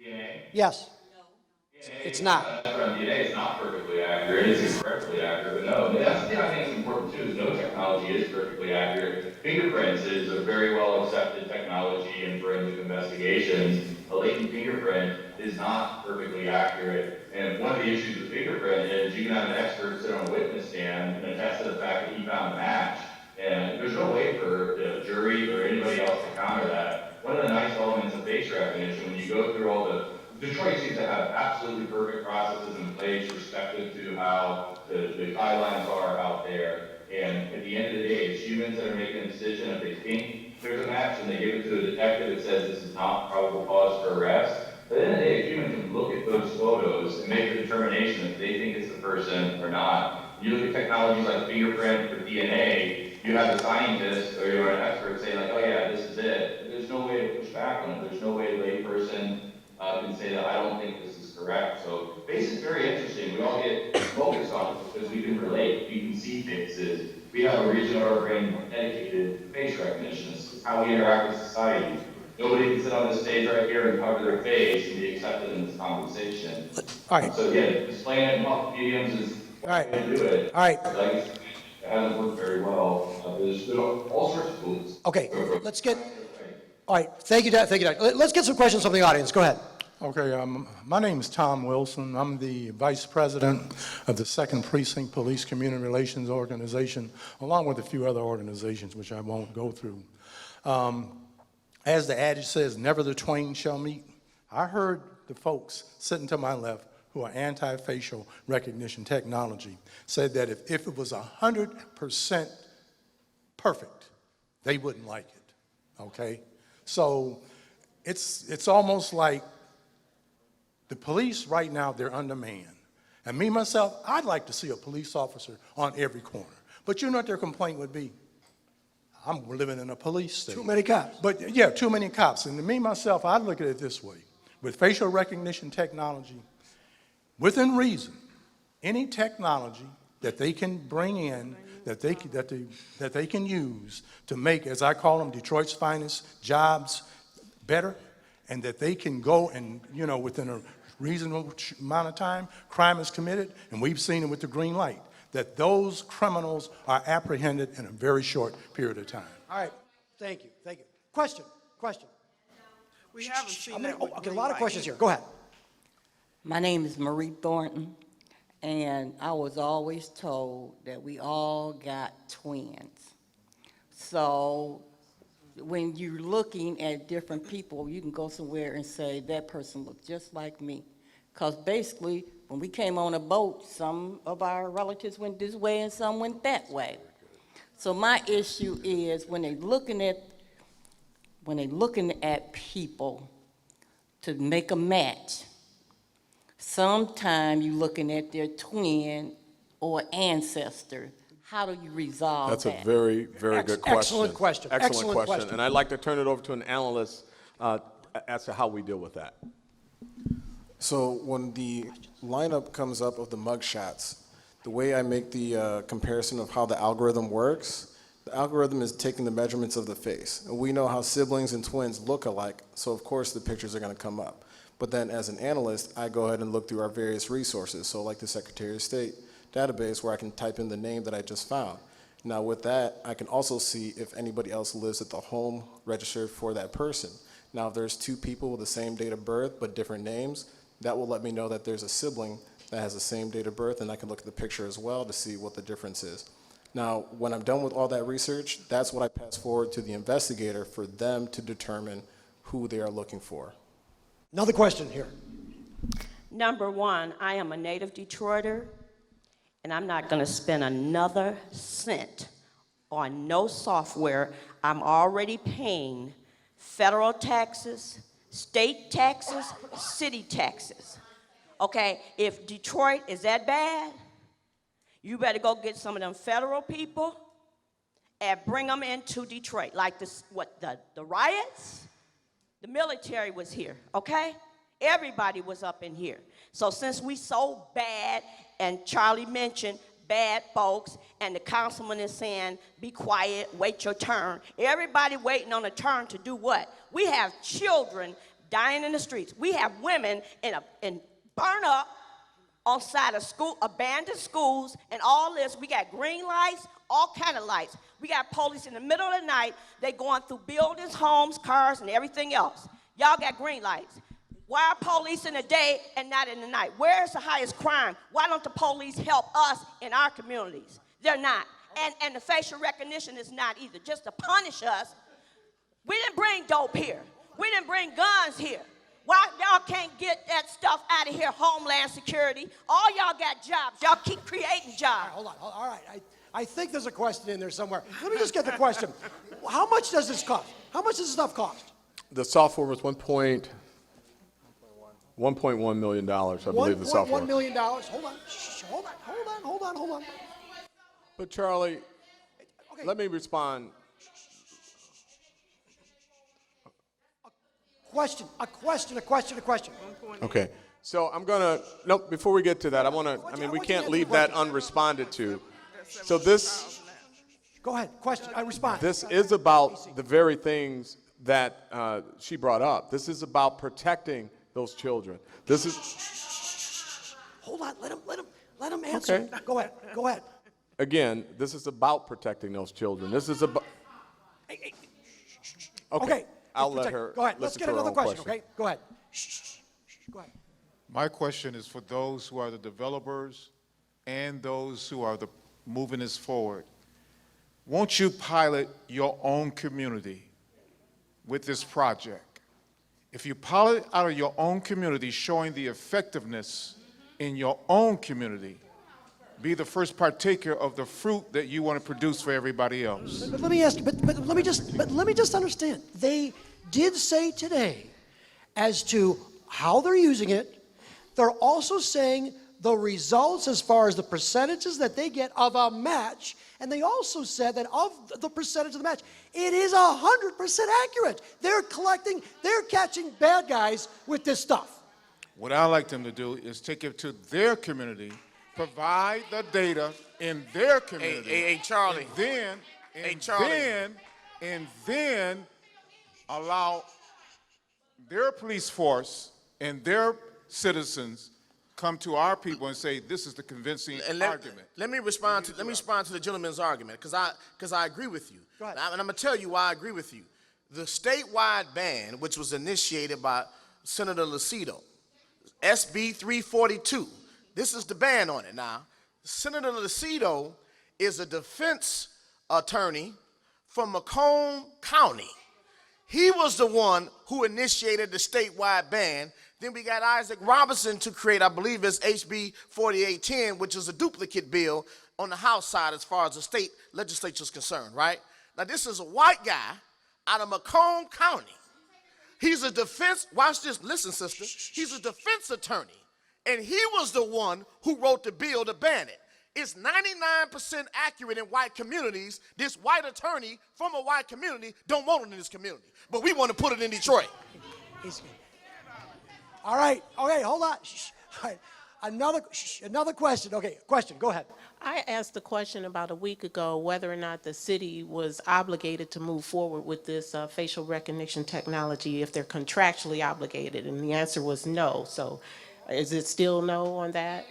DNA? Yes. It's not. DNA is not perfectly accurate. It's incredibly accurate, but no. That's the I think is important too, is no technology is perfectly accurate. Fingerprints is a very well accepted technology technology and forensic investigations, a latent fingerprint is not perfectly accurate. And one of the issues with fingerprint is you can have an expert sit on a witness stand and attest to the fact that he found a match. And there's no way for the jury or anybody else to counter that. One of the nice elements of face recognition, when you go through all Detroit seems to have absolutely perfect processes in place respective to how the guidelines are out there. And at the end of the day, it's humans that are making a decision. If they think there's a match and they give it to a detective that says this is not probable cause for arrest, but at the end of the day, a human can look at those photos and make a determination if they think it's the person or not. You look at technologies like fingerprint or DNA, you have a scientist or you're an expert saying like, oh yeah, this is it. There's no way to push back on it. There's no way a layperson can say that I don't think this is correct. So face is very interesting. We all get focused on it because we can relate. We can see faces. We have a region of our brain dedicated to face recognition. It's how we interact with society. Nobody can sit on this stage right here and cover their face and be accepted in this conversation. All right. So again, displaying it in public mediums is All right. one way to do it. All right. Like, it hasn't worked very well. There's all sorts of tools. Okay, let's get, all right, thank you, Doug. Thank you, Doug. Let's get some questions from the audience. Go ahead. Okay, my name is Tom Wilson. I'm the Vice President of the 2nd Precinct Police Community Relations Organization, along with a few other organizations, which I won't go through. As the adage says, never the twain shall meet. I heard the folks sitting to my left who are anti-facial recognition technology said that if it was 100% perfect, they wouldn't like it, okay? So it's almost like the police right now, they're undermanned. And me, myself, I'd like to see a police officer on every corner. But you know what their complaint would be? I'm living in a police state. Too many cops. But yeah, too many cops. And to me, myself, I look at it this way. With facial recognition technology, within reason, any technology that they can bring in, that they can use to make, as I call them, Detroit's finest jobs better, and that they can go and, you know, within a reasonable amount of time, crime is committed, and we've seen it with the green light, that those criminals are apprehended in a very short period of time. All right, thank you, thank you. Question. We haven't seen that. Okay, a lot of questions here. Go ahead. My name is Marie Thornton, and I was always told that we all got twins. So when you're looking at different people, you can go somewhere and say, that person looks just like me. Because basically, when we came on a boat, some of our relatives went this way and some went that way. So my issue is when they're looking at people to make a match, sometime you're looking at their twin or ancestor. How do you resolve that? That's a very, very good question. Excellent question. Excellent question. And I'd like to turn it over to an analyst as to how we deal with that. So when the lineup comes up of the mug shots, the way I make the comparison of how the algorithm works, the algorithm is taking the measurements of the face. And we know how siblings and twins look alike, so of course the pictures are going to come up. But then as an analyst, I go ahead and look through our various resources, so like the Secretary of State database where I can type in the name that I just found. Now with that, I can also see if anybody else lives at the home registered for that person. Now if there's two people with the same date of birth but different names, that will let me know that there's a sibling that has the same date of birth, and I can look at the picture as well to see what the difference is. Now, when I'm done with all that research, that's what I pass forward to the investigator for them to determine who they are looking for. Another question here. Number one, I am a native Detroiter, and I'm not going to spend another cent on no software. I'm already paying federal taxes, state taxes, city taxes. Okay, if Detroit is that bad, you better go get some of them federal people and bring them into Detroit. Like the riots, the military was here, okay? Everybody was up in here. So since we so bad, and Charlie mentioned bad folks, and the councilman is saying, be quiet, wait your turn. Everybody waiting on a turn to do what? We have children dying in the streets. We have women in burn up on side of school, abandoned schools, and all this. We got green lights, all kind of lights. We got police in the middle of the night. They going through buildings, homes, cars, and everything else. Y'all got green lights. Why are police in the day and not in the night? Where's the highest crime? Why don't the police help us in our communities? They're not. And the facial recognition is not either, just to punish us. We didn't bring dope here. We didn't bring guns here. Why y'all can't get that stuff out of here, Homeland Security? All y'all got jobs. Y'all keep creating jobs. All right, hold on. All right, I think there's a question in there somewhere. Let me just get the question. How much does this cost? How much does this stuff cost? The software was $1.1 million, I believe the software. $1.1 million. Hold on. But Charlie, Okay. let me respond. A question. Okay, so I'm gonna, nope, before we get to that, we can't leave that unresponded to. So this, Go ahead, question, I respond. this is about the very things that she brought up. This is about protecting those children. This is, Hold on, let him answer. Okay. Go ahead. again, this is about protecting those children. This is about, Okay. I'll let her Go ahead, let's listen get to her another own question, question. okay? Go ahead. Go ahead. My question is for those who are the developers and those who are moving this forward. Won't you pilot your own community with this project? If you pilot out of your own community, showing the effectiveness in your own community, be the first partaker of the fruit that you want to produce for everybody else. But let me ask you, but let me just understand. They did say today, as to how they're using it, they're also saying the results as far as the percentages that they get of a match, and they also said that of the percentage of the match, it is 100% accurate. They're catching bad guys with this stuff. What I like them to do is take it to their community, provide the data in their community. Hey, Charlie. And then allow their police force and their citizens come to our people and say, this is the convincing argument. Let me respond to the gentleman's argument, because I agree with you. Go ahead. And I'm going to tell you why I agree with you. The statewide ban, which was initiated by Senator Lucido, SB 342, this is the ban on it now. Senator Lucido is a defense attorney from Macomb County. He was the one who initiated the statewide ban. Then we got Isaac Robinson to create, I believe it's HB 4810, which is a duplicate bill on the House side as far as the state legislature is concerned, right? Now this is a white guy out of Macomb County. He's a defense, watch this, listen sister, he's a defense attorney. And he was the one who wrote the bill to ban it. It's 99% accurate in white communities. This white attorney from a white community don't want it in this community. But we want to put it in Detroit. All right, okay, hold on. All right, another question. Okay, question, go ahead. I asked a question about a week ago whether or not the city was obligated to move forward with this facial recognition technology, if they're contractually obligated, and the answer was no. So is it still no on that?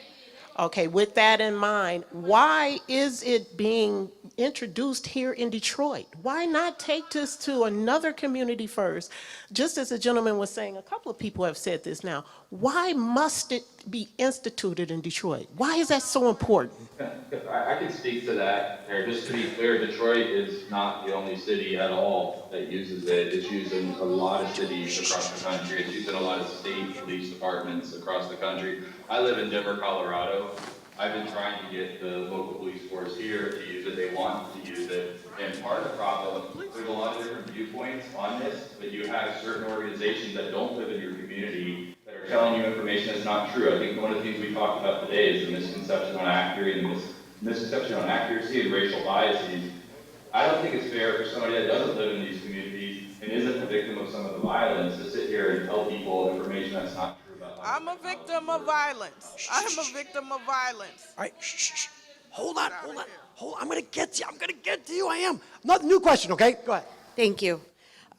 Okay, with that in mind, why is it being introduced here in Detroit? Why not take this to another community first? Just as the gentleman was saying, a couple of people have said this now. Why must it be instituted in Detroit? Why is that so important? I can speak to that. Just to be clear, Detroit is not the only city at all that uses it. It's used in a lot of cities across the country. It's used in a lot of state police departments across the country. I live in Denver, Colorado. I've been trying to get the local police force here to use it. They want to use it. And part of the problem, there's a lot of different viewpoints on this, but you have certain organizations that don't live in your community that are telling you information that's not true. I think one of the things we talked about today is the misconception on accuracy and racial biases. I don't think it's fair for somebody that doesn't live in these communities and isn't a victim of some of the violence to sit here and tell people information that's not true about life. I'm a victim of violence. I'm a victim of violence. All right, hold on. I'm gonna get to you, I am. Another new question, okay? Go ahead. Thank you.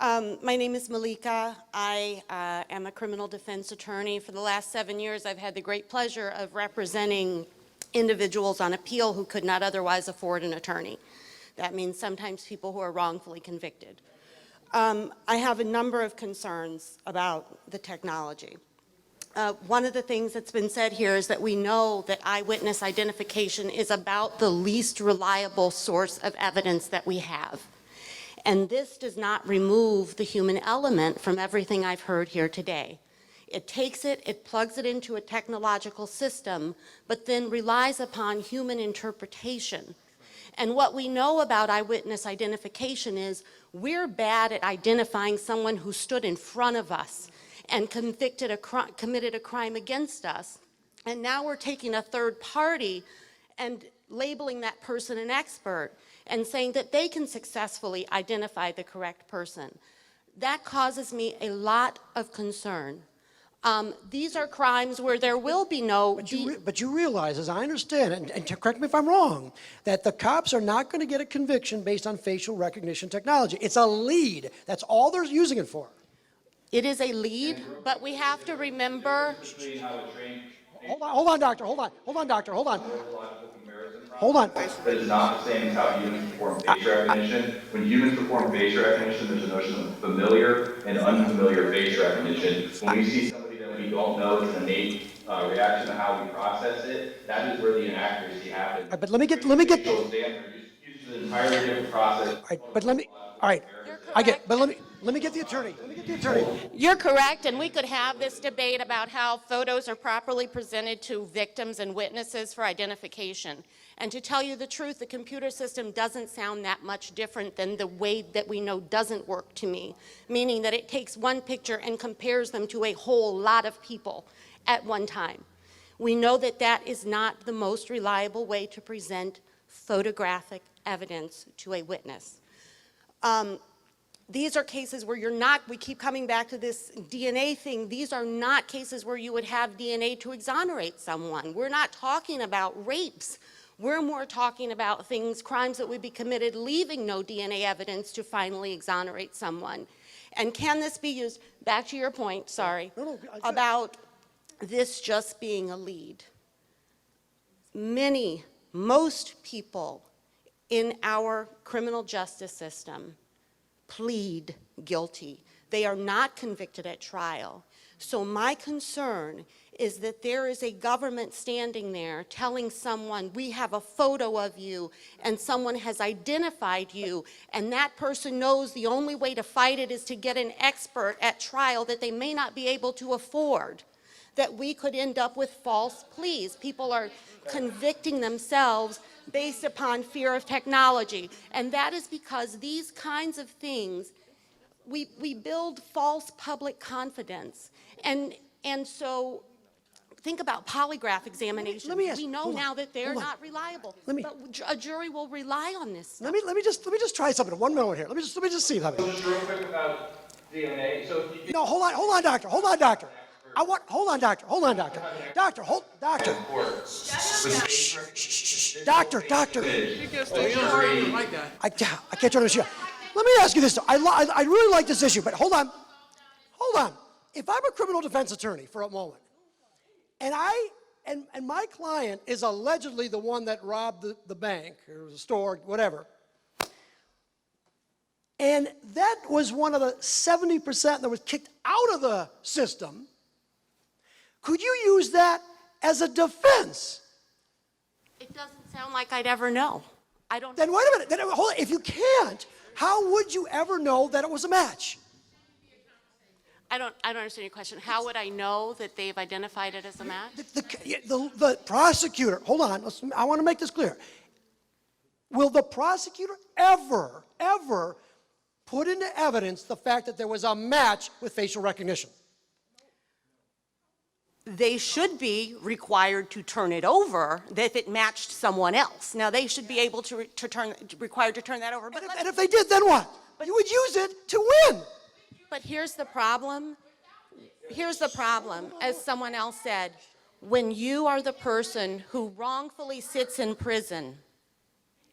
My name is Malika. I am a criminal defense attorney. For the last 7 years, I've had the great pleasure of representing individuals on appeal who could not otherwise afford an attorney. That means sometimes people who are wrongfully convicted. I have a number of concerns about the technology. One of the things that's been said here is that we know that eyewitness identification is about the least reliable source of evidence that we have. And this does not remove the human element from everything I've heard here today. It takes it, it plugs it into a technological system, but then relies upon human interpretation. And what we know about eyewitness identification is we're bad at identifying someone who stood in front of us and committed a crime against us. And now we're taking a third party and labeling that person an expert and saying that they can successfully identify the correct person. That causes me a lot of concern. These are crimes where there will be no... But you realize, as I understand, and correct me if I'm wrong, that the cops are not going to get a conviction based on facial recognition technology. It's a lead. That's all they're using it for. It is a lead, but we have to remember... Hold on, doctor. Hold on, doctor. Hold on. That is not the same as how humans perform face recognition. When humans perform face recognition, there's a notion of familiar and unfamiliar face recognition. When we see somebody that we don't know, it's an innate reaction to how we process it. That is where the inaccuracy happens. But let me get. Uses an entirely different process. Let me get the attorney. You're correct, and we could have this debate about how photos are properly presented to victims and witnesses for identification. And to tell you the truth, the computer system doesn't sound that much different than the way that we know doesn't work to me, meaning that it takes one picture and compares them to a whole lot of people at one time. We know that that is not the most reliable way to present photographic evidence to a witness. These are cases where we keep coming back to this DNA thing. These are not cases where you would have DNA to exonerate someone. We're not talking about rapes. We're more talking about crimes that would be committed leaving no DNA evidence to finally exonerate someone. And can this be used, back to your point, sorry, about this just being a lead. Most people in our criminal justice system plead guilty. They are not convicted at trial. So my concern is that there is a government standing there telling someone, we have a photo of you and someone has identified you, and that person knows the only way to fight it is to get an expert at trial that they may not be able to afford, that we could end up with false pleas. People are convicting themselves based upon fear of technology. And that is because these kinds of things, we build false public confidence. And so think about polygraph examinations. We know now that they're not reliable. But a jury will rely on this stuff. Let me just try something. 1 moment here. Let me just see something. Just real quick about DNA. So if you No, hold on, doctor. Hold on, doctor. Doctor. Doctor. I can't turn this issue. Let me ask you this. I really like this issue, but hold on. If I'm a criminal defense attorney for a moment, and my client is allegedly the one that robbed the bank or the store, whatever, and that was one of the 70% that was kicked out of the system, could you use that as a defense? It doesn't sound like I'd ever know. I don't. Then wait a minute. Hold on. If you can't, how would you ever know that it was a match? I don't understand your question. How would I know that they've identified it as a match? The prosecutor, hold on, I want to make this clear. Will the prosecutor ever put into evidence the fact that there was a match with facial recognition? They should be required to turn it over if it matched someone else. Now, they should be able to required to turn that over. But and if they did, then what? You would use it to win. But here's the problem. As someone else said, when you are the person who wrongfully sits in prison,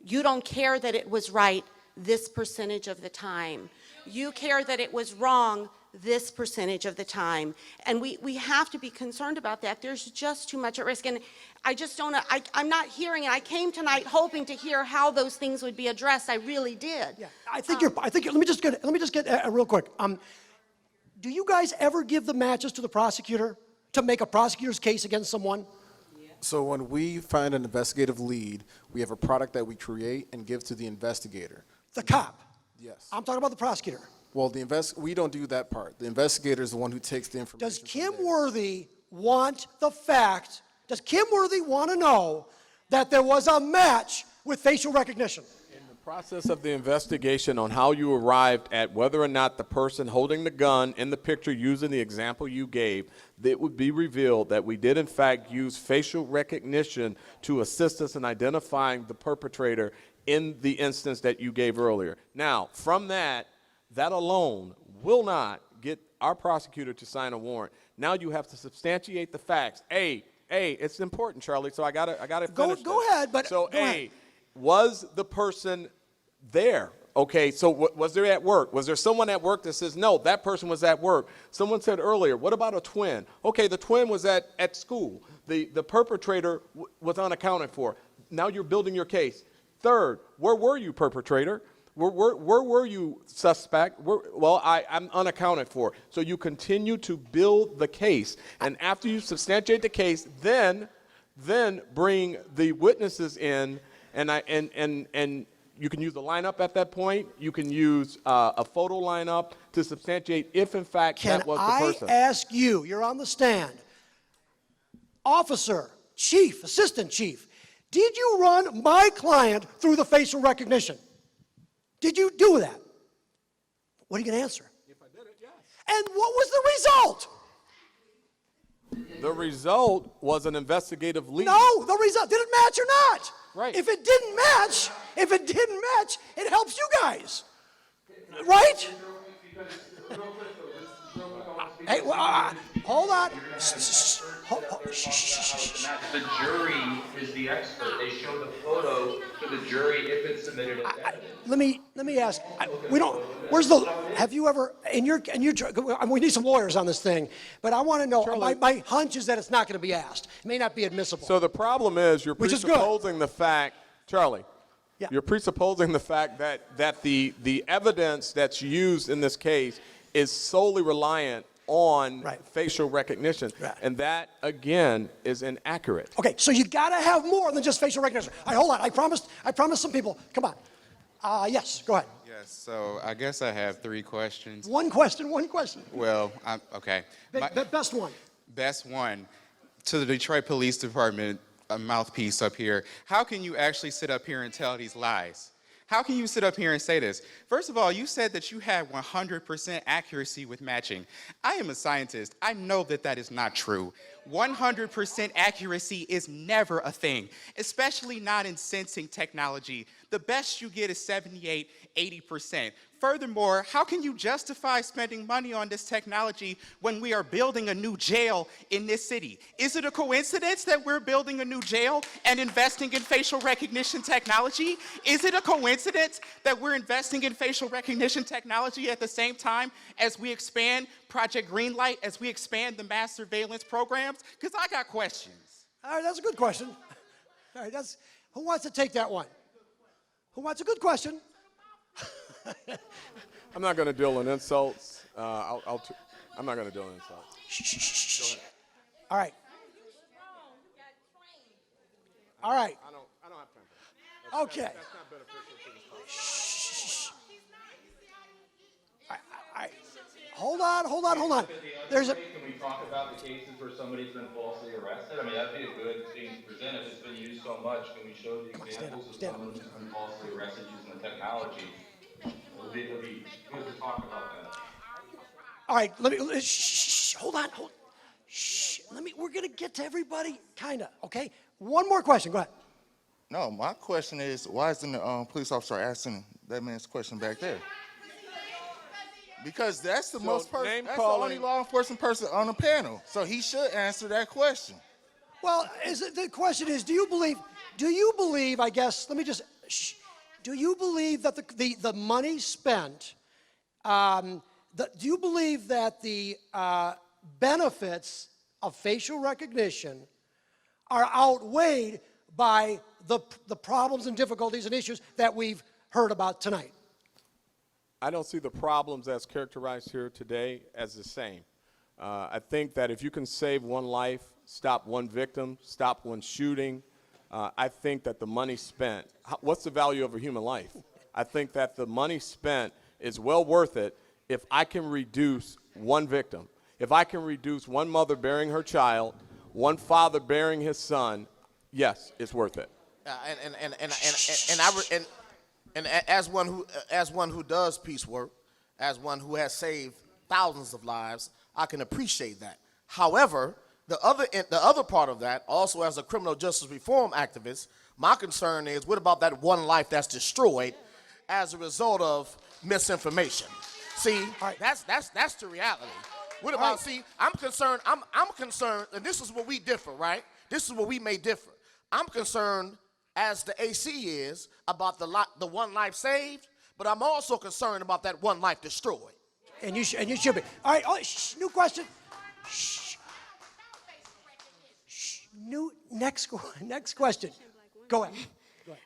you don't care that it was right this percentage of the time. You care that it was wrong this percentage of the time. And we have to be concerned about that. There's just too much at risk. And I just don't, I'm not hearing it. I came tonight hoping to hear how those things would be addressed. I really did. Yeah, I think let me just get real quick. Do you guys ever give the matches to the prosecutor to make a prosecutor's case against someone? So when we find an investigative lead, we have a product that we create and give to the investigator. The cop? Yes. I'm talking about the prosecutor. Well, we don't do that part. The investigator is the one who takes the information. Does Kim Worthy want the fact, does Kim Worthy want to know that there was a match with facial recognition? In the process of the investigation on how you arrived at whether or not the person holding the gun in the picture using the example you gave, it would be revealed that we did in fact use facial recognition to assist us in identifying the perpetrator in the instance that you gave earlier. Now, from that alone will not get our prosecutor to sign a warrant. Now you have to substantiate the facts. It's important, Charlie, so I gotta finish Go this. ahead, but So, go ahead. was the person there? Okay, so was there at work? Was there someone at work that says, no, that person was at work? Someone said earlier, what about a twin? Okay, the twin was at school. The perpetrator was unaccounted for. Now you're building your case. Third, where were you, perpetrator? Where were you, suspect? I'm unaccounted for. So you continue to build the case. And after you substantiate the case, then bring the witnesses in, and you can use a lineup at that point. You can use a photo lineup to substantiate if, in fact, that was the person. Can I ask you, you're on the stand, officer, chief, assistant chief, did you run my client through the facial recognition? Did you do that? What are you going to answer? If I did it, yes. And what was the result? The result was an investigative lead. No, the result, did it match or not? Right. If it didn't match, it helps you guys. Right? Hey, hold on. The jury is the expert. They show the photo to the jury if it's submitted as evidence. Let me ask. Have you ever, we need some lawyers on this thing, but I want to know, my hunch is that it's not going to be asked. It may not be admissible. So the problem is you're presupposing the fact, Charlie, Yeah. you're presupposing the fact that the evidence that's used in this case is solely reliant on facial recognition. Right. And that, again, is inaccurate. Okay, so you got to have more than just facial recognition. All right, hold on. I promised some people. Come on. Yes, go ahead. Yes, so I guess I have 3 questions. One question. Well, okay. Best one. Best one. To the Detroit Police Department, a mouthpiece up here. How can you actually sit up here and tell these lies? How can you sit up here and say this? First of all, you said that you had 100% accuracy with matching. I am a scientist. I know that that is not true. 100% accuracy is never a thing, especially not in sensing technology. The best you get is 78, 80%. Furthermore, how can you justify spending money on this technology when we are building a new jail in this city? Is it a coincidence that we're building a new jail and investing in facial recognition technology? Is it a coincidence that we're investing in facial recognition technology at the same time as we expand Project Greenlight, as we expand the mass surveillance programs? Because I got questions. All right, that's a good question. All right, who wants to take that one? Who wants a good question? I'm not going to deal in insults. I'm not going to deal in insults. Shh. All right. All right. I don't have time for that. Okay. That's not beneficial to this cause. Shh. All right. Hold on. Can we talk about the cases where somebody's been falsely arrested? I mean, that'd be a good thing to present. If it's been used so much, can we show the examples of someone who's been falsely arrested using the technology? It'll be good to talk about that. All right, hold on. Shh, we're going to get to everybody, kind of, okay? One more question, go ahead. No, my question is, why isn't the police officer asking that man's question back there? Because that's the that's the only law enforcement person on the panel. So he should answer that question. Well, the question is, do you believe, I guess, do you believe that the money spent Do you believe that the benefits of facial recognition are outweighed by the problems and difficulties and issues that we've heard about tonight? I don't see the problems as characterized here today as the same. I think that if you can save one life, stop one victim, stop one shooting, I think that the money spent, what's the value of a human life? I think that the money spent is well worth it if I can reduce one victim. If I can reduce one mother bearing her child, one father bearing his son, yes, it's worth it. And as one who does peace work, as one who has saved thousands of lives, I can appreciate that. However, the other part of that, also as a criminal justice reform activist, my concern is, what about that one life that's destroyed as a result of misinformation? See, that's the reality. What about, see, I'm concerned, and this is where we differ, right? This is where we may differ. I'm concerned, as the AC is, about the one life saved, but I'm also concerned about that one life destroyed. And you should be. All right, new question. Next question. Go ahead.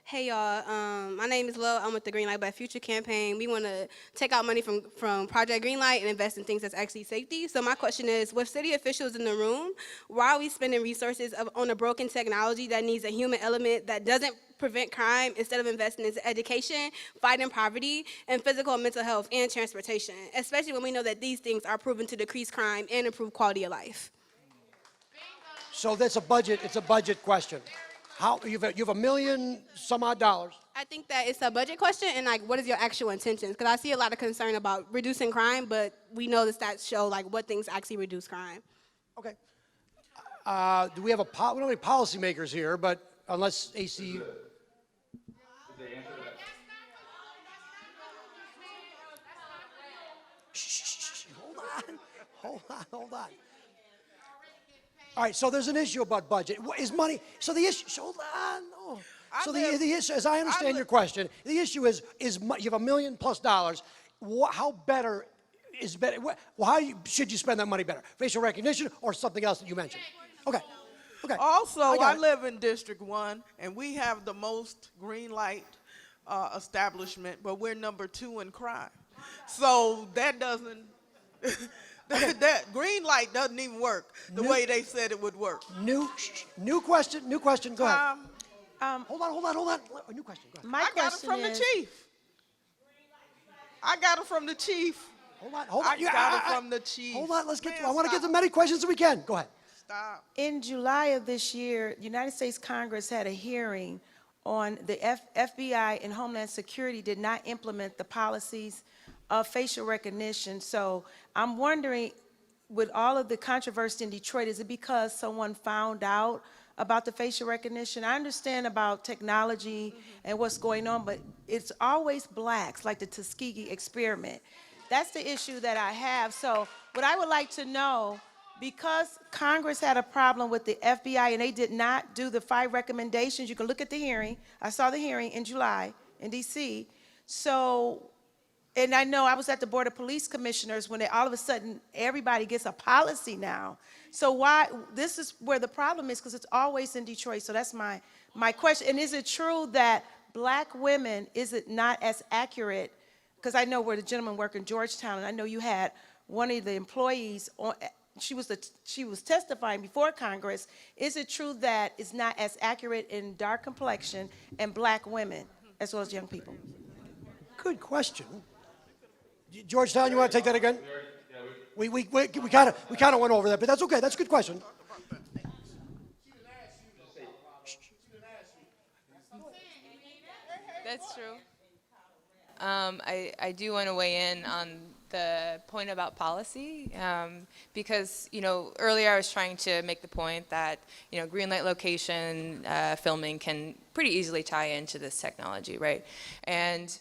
Hey y'all, my name is Lo. I'm with the Green Light by Future campaign. We want to take out money from Project Greenlight and invest in things that's actually safety. So my question is, with city officials in the room, why are we spending resources on a broken technology that needs a human element that doesn't prevent crime instead of investing in education, fighting poverty, and physical and mental health and transportation, especially when we know that these things are proven to decrease crime and improve quality of life? So that's it's a budget question. How you have $1 million some odd dollars. I think that it's a budget question, and like, what is your actual intentions? Because I see a lot of concern about reducing crime, but we know the stats show like what things actually reduce crime. Okay. Do we have we don't have any policymakers here, but unless AC. Shh, hold on. All right, so there's an issue about budget. Is money, so the issue, hold on, no. So the issue, as I understand your question, the issue is you have $1 million+ dollars. How better is better? How should you spend that money better? Facial recognition or something else that you mentioned? Okay. Also, I live in District 1, and we have the most green light establishment, but we're number 2 in crime. So that doesn't... That green light doesn't even work the way they said it would work. New question, go ahead. Hold on. A new question, go ahead. I got it from the chief. I got it from the chief. Hold on. I got it from the chief. Hold on, let's get to, I want to get as many questions as we can. Go ahead. Stop. In July of this year, the United States Congress had a hearing on the FBI and Homeland Security did not implement the policies of facial recognition. So I'm wondering, with all of the controversy in Detroit, is it because someone found out about the facial recognition? I understand about technology and what's going on, but it's always blacks, like the Tuskegee experiment. That's the issue that I have. So what I would like to know, because Congress had a problem with the FBI and they did not do the 5 recommendations, you can look at the hearing. I saw the hearing in July in DC. So, and I know I was at the Board of Police Commissioners when all of a sudden everybody gets a policy now. So why, this is where the problem is, because it's always in Detroit. So that's my question. And is it true that black women, is it not as accurate? Because I know where the gentleman worked in Georgetown, and I know you had one of the employees, she was testifying before Congress. Is it true that it's not as accurate in dark complexion and black women as well as young people? Good question. Georgetown, you want to take that again? We kind of went over that, but that's okay. That's a good question. That's true. I do want to weigh in on the point about policy, because, earlier I was trying to make the point that, green light location filming can pretty easily tie into this technology, right? And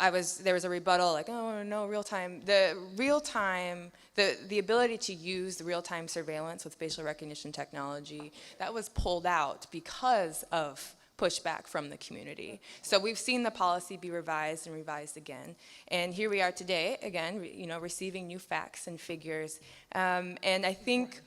there was a rebuttal like, oh no, real-time. The ability to use the real-time surveillance with facial recognition technology, that was pulled out because of pushback from the community. So we've seen the policy be revised and revised again. And here we are today, again, receiving new facts and figures. And I think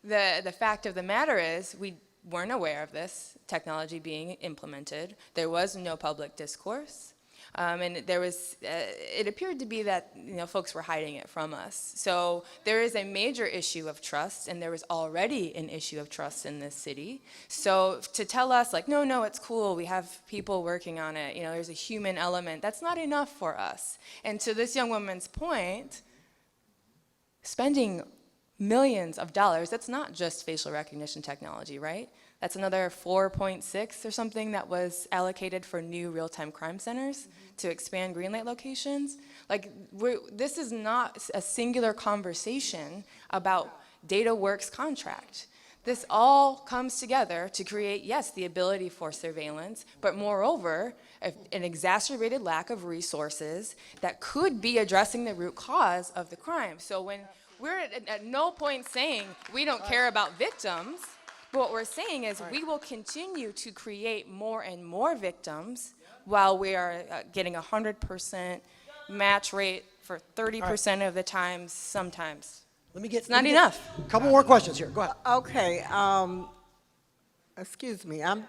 the fact of the matter is we weren't aware of this technology being implemented. There was no public discourse. And there was, it appeared to be that folks were hiding it from us. So there is a major issue of trust, and there was already an issue of trust in this city. So to tell us like, no, it's cool, we have people working on it, there's a human element, that's not enough for us. And to this young woman's point, spending millions of dollars, that's not just facial recognition technology, right? That's another 4.6 or something that was allocated for new real-time crime centers to expand green light locations. Like, this is not a singular conversation about data works contract. This all comes together to create, yes, the ability for surveillance, but moreover, an exacerbated lack of resources that could be addressing the root cause of the crime. So when we're at no point saying we don't care about victims, but what we're saying is we will continue to create more and more victims while we are getting 100% match rate for 30% of the times, sometimes. It's not enough. A couple more questions here. Go ahead. Okay. Excuse me. Go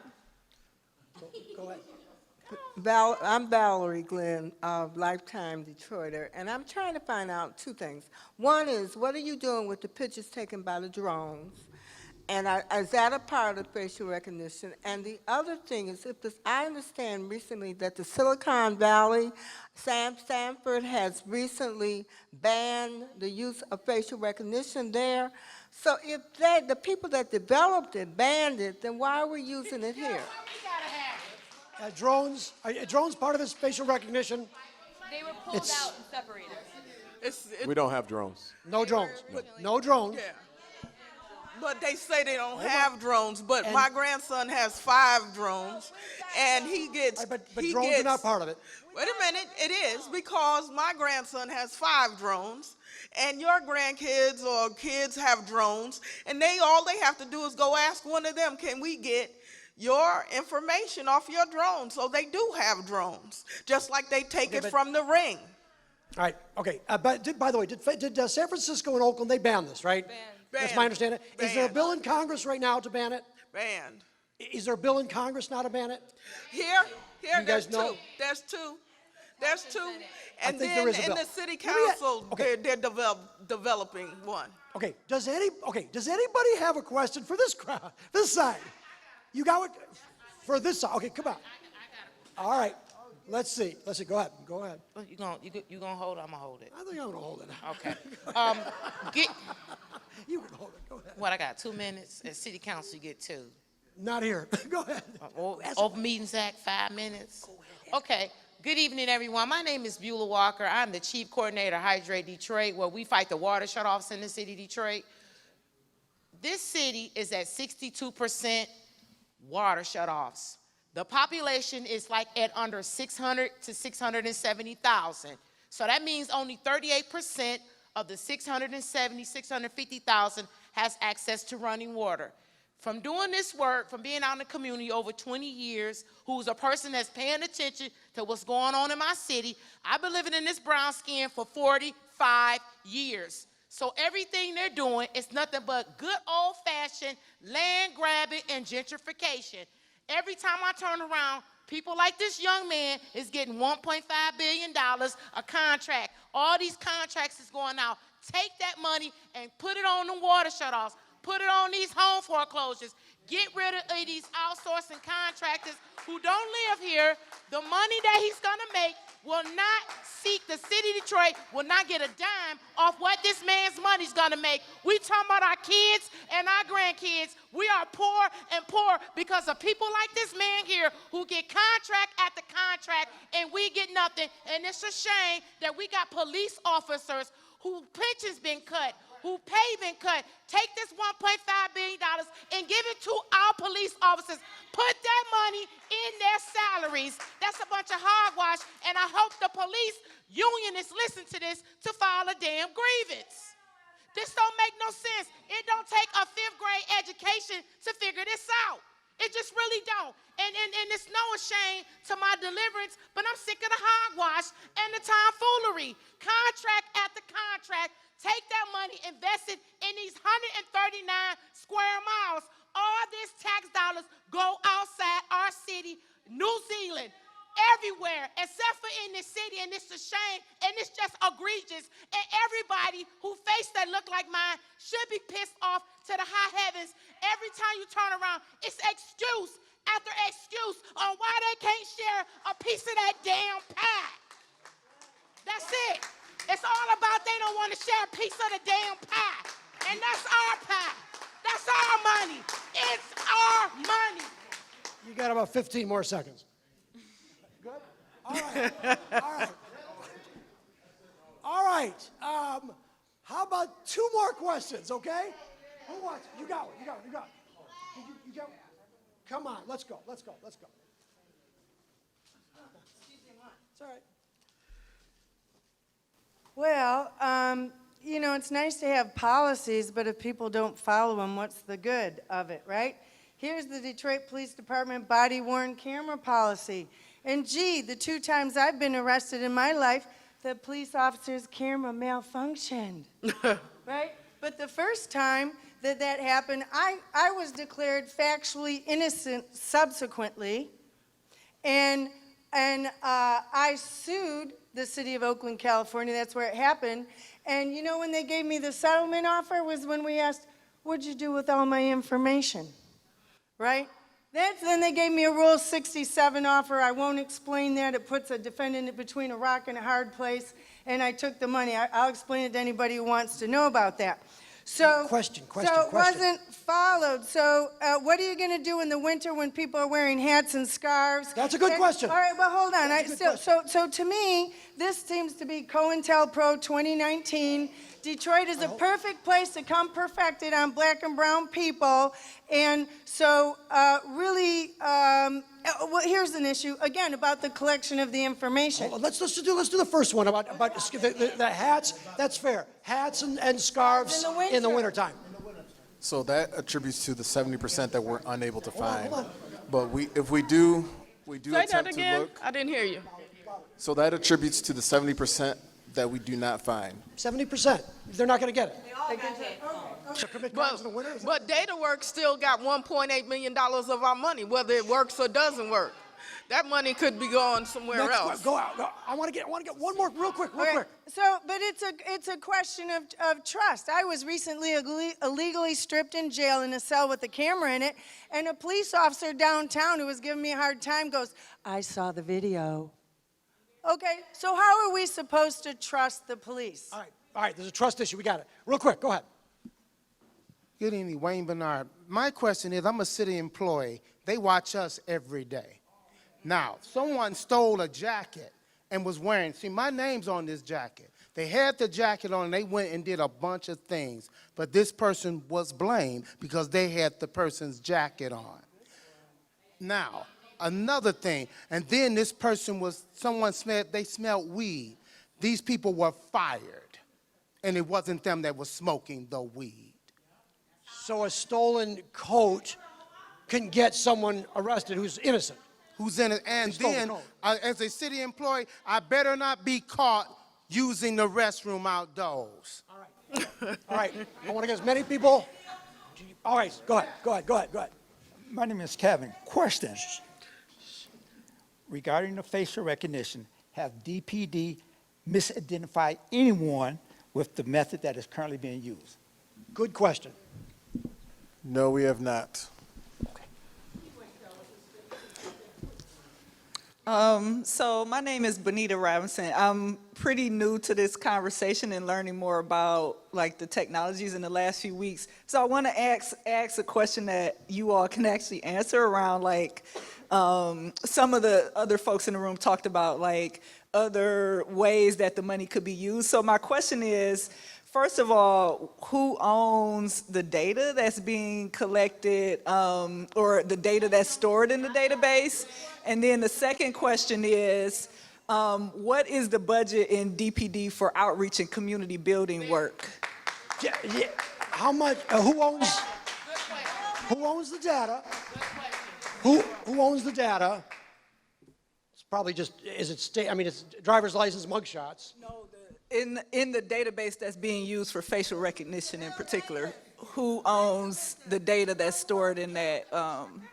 ahead. I'm Valerie Glenn, lifetime Detroiter, and I'm trying to find out two things. One is, what are you doing with the pictures taken by the drones? And is that a part of facial recognition? And the other thing is, I understand recently that the Silicon Valley, Stanford has recently banned the use of facial recognition there. So if the people that developed it banned it, then why are we using it here? Drones, are drones part of this facial recognition? They were pulled out and separated. We don't have drones. No drones. No drones. Yeah. But they say they don't have drones, but my grandson has 5 drones, and he gets... But drones are not part of it. Wait a minute, it is, because my grandson has 5 drones, and your grandkids or kids have drones, and all they have to do is go ask one of them, can we get your information off your drone? So they do have drones, just like they take it from the ring. All right, okay. But by the way, did San Francisco and Oakland, they banned this, right? That's my understanding. Is there a bill in Congress right now to ban it? Banned. Is there a bill in Congress now to ban it? Here, you there's guys know? 2. There's 2. There's 2. And think then there is a in bill. the city council, they're developing one. Okay, does anybody have a question for this crowd, this side? You got what? For this side, okay, come on. All right, let's see, go ahead. You gonna hold it? I'm gonna hold it. I think I'm gonna hold it. Okay. You can hold it, go ahead. What, I got 2 minutes? At city council, you get 2. Not here, go ahead. Open Meetings Act, 5 minutes? Go ahead. Okay. Good evening, everyone. My name is Beulah Walker. I'm the Chief Coordinator of Hydrate Detroit, where we fight the water shutoffs in the city of Detroit. This city is at 62% water shutoffs. The population is like at under 600 to 670,000. So that means only 38% of the 670, 650,000 has access to running water. From doing this work, from being out in the community over 20 years, who's a person that's paying attention to what's going on in my city, I've been living in this brown skin for 45 years. So everything they're doing is nothing but good old-fashioned land grabbing and gentrification. Every time I turn around, people like this young man is getting $1.5 billion a contract. All these contracts is going out. Take that money and put it on the water shutoffs. Put it on these home foreclosures. Get rid of these outsourcing contractors who don't live here. The money that he's going to make will not seek, the city of Detroit will not get a dime off what this man's money's going to make. We talking about our kids and our grandkids. We are poor and poor because of people like this man here who get contract after contract and we get nothing. And it's a shame that we got police officers whose pensions been cut, who pay been cut. Take this $1.5 billion and give it to our police officers. Put that money in their salaries. That's a bunch of hogwash, and I hope the police unionists listen to this to file a damn grievance. This don't make no sense. It don't take a 5th grade education to figure this out. It just really don't. And it's no shame to my deliverance, but I'm sick of the hogwash and the tomfoolery. Contract after contract, take that money, invest it in these 139 square miles. All this tax dollars go outside our city, New Zealand, everywhere, except for in this city, and it's a shame, and it's just egregious. And everybody who face that look like mine should be pissed off to the high heavens. Every time you turn around, it's excuse after excuse on why they can't share a piece of that damn pie. That's it. It's all about they don't want to share a piece of the damn pie. And that's our pie. That's our money. It's our money. You got about 15 more seconds. Good? All right. All right. All right. How about 2 more questions, okay? Who wants? You got one. You got one. You got one. You got one. Come on. Let's go. Let's go. Let's go. It's all right. Well, you know, it's nice to have policies, but if people don't follow them, what's the good of it, right? Here's the Detroit Police Department body-worn camera policy. And gee, the 2 times I've been arrested in my life, the police officer's camera malfunctioned, right? But the first time that happened, I was declared factually innocent subsequently, and I sued the city of Oakland, California. That's where it happened. And you know when they gave me the settlement offer was when we asked, what'd you do with all my information, right? Then they gave me a Rule 67 offer. I won't explain that. It puts a defendant between a rock and a hard place, and I took the money. I'll explain it to anybody who wants to know about that. So it wasn't followed. So what are you going to do in the winter when people are wearing hats and scarves? That's a good question. All right, well, hold on. So to me, this seems to be COINTELPRO 2019. Detroit is a perfect place to come perfected on black and brown people. And so really, well, here's an issue, again, about the collection of the information. Let's do the first one about the hats. That's fair. Hats and scarves in the wintertime. So that attributes to the 70% that we're unable to find. Hold on. But if we do Say that attempt to again. look. I didn't hear you. So that attributes to the 70% that we do not find. 70%. They're not going to get it. But DataWorks still got $1.8 million of our money, whether it works or doesn't work. That money could be going somewhere else. Go out. I want to get one more real quick. So, but it's a question of trust. I was recently illegally stripped in jail in a cell with a camera in it, and a police officer downtown who was giving me a hard time goes, I saw the video. Okay, so how are we supposed to trust the police? All right, there's a trust issue. We got it. Real quick, go ahead. Good evening, Wayne Bernard. My question is, I'm a city employee. They watch us every day. Now, someone stole a jacket and was wearing, see, my name's on this jacket. They had the jacket on and they went and did a bunch of things, but this person was blamed because they had the person's jacket on. Now, another thing, and then this person they smelled weed. These people were fired, and it wasn't them that was smoking the weed. So a stolen coat can get someone arrested who's innocent. Who's in it, and then, as a city employee, I better not be caught using the restroom outdoors. All right, I want to get as many people. All right, go ahead. My name is Kevin. Question. Regarding the facial recognition, have DPD misidentified anyone with the method that is currently being used? Good question. No, we have not. So my name is Bonita Robinson. I'm pretty new to this conversation and learning more about like the technologies in the last few weeks. So I want to ask a question that you all can actually answer around like some of the other folks in the room talked about like other ways that the money could be used. So my question is, first of all, who owns the data that's being collected or the data that's stored in the database? And then the second question is, what is the budget in DPD for outreach and community building work? Yeah. How much? Who owns the data? Who owns the data? It's probably just, is it state, I mean, it's driver's license, mugshots. No, in the database that's being used for facial recognition in particular, who owns the data that's stored in that?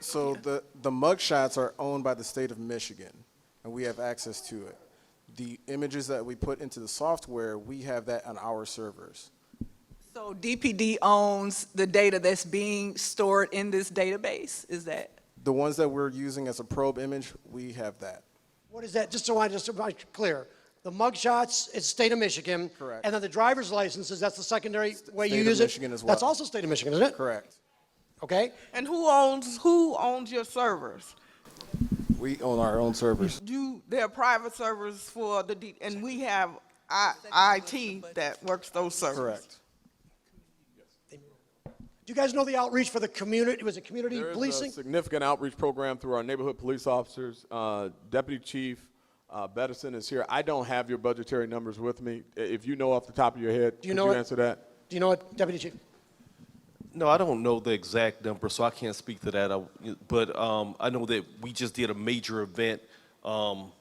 So the mugshots are owned by the state of Michigan, and we have access to it. The images that we put into the software, we have that on our servers. So DPD owns the data that's being stored in this database, is that? The ones that we're using as a probe image, we have that. What is that, just so I'm clear? The mugshots, it's state of Michigan. Correct. And then the driver's licenses, that's the secondary way you State of use it? Michigan as well. That's also state of Michigan, isn't it? Correct. Okay. And who owns your servers? We own our own servers. They're private servers for and we have IT that works those servers. Correct. Do you guys know the outreach for the community? Was it community There is policing? a significant outreach program through our neighborhood police officers. Deputy Chief Bettison is here. I don't have your budgetary numbers with me. If you know off the top of your head, Do you know it? answer that? Do you know it, Deputy Chief? No, I don't know the exact number, so I can't speak to that. But I know that we just did a major event on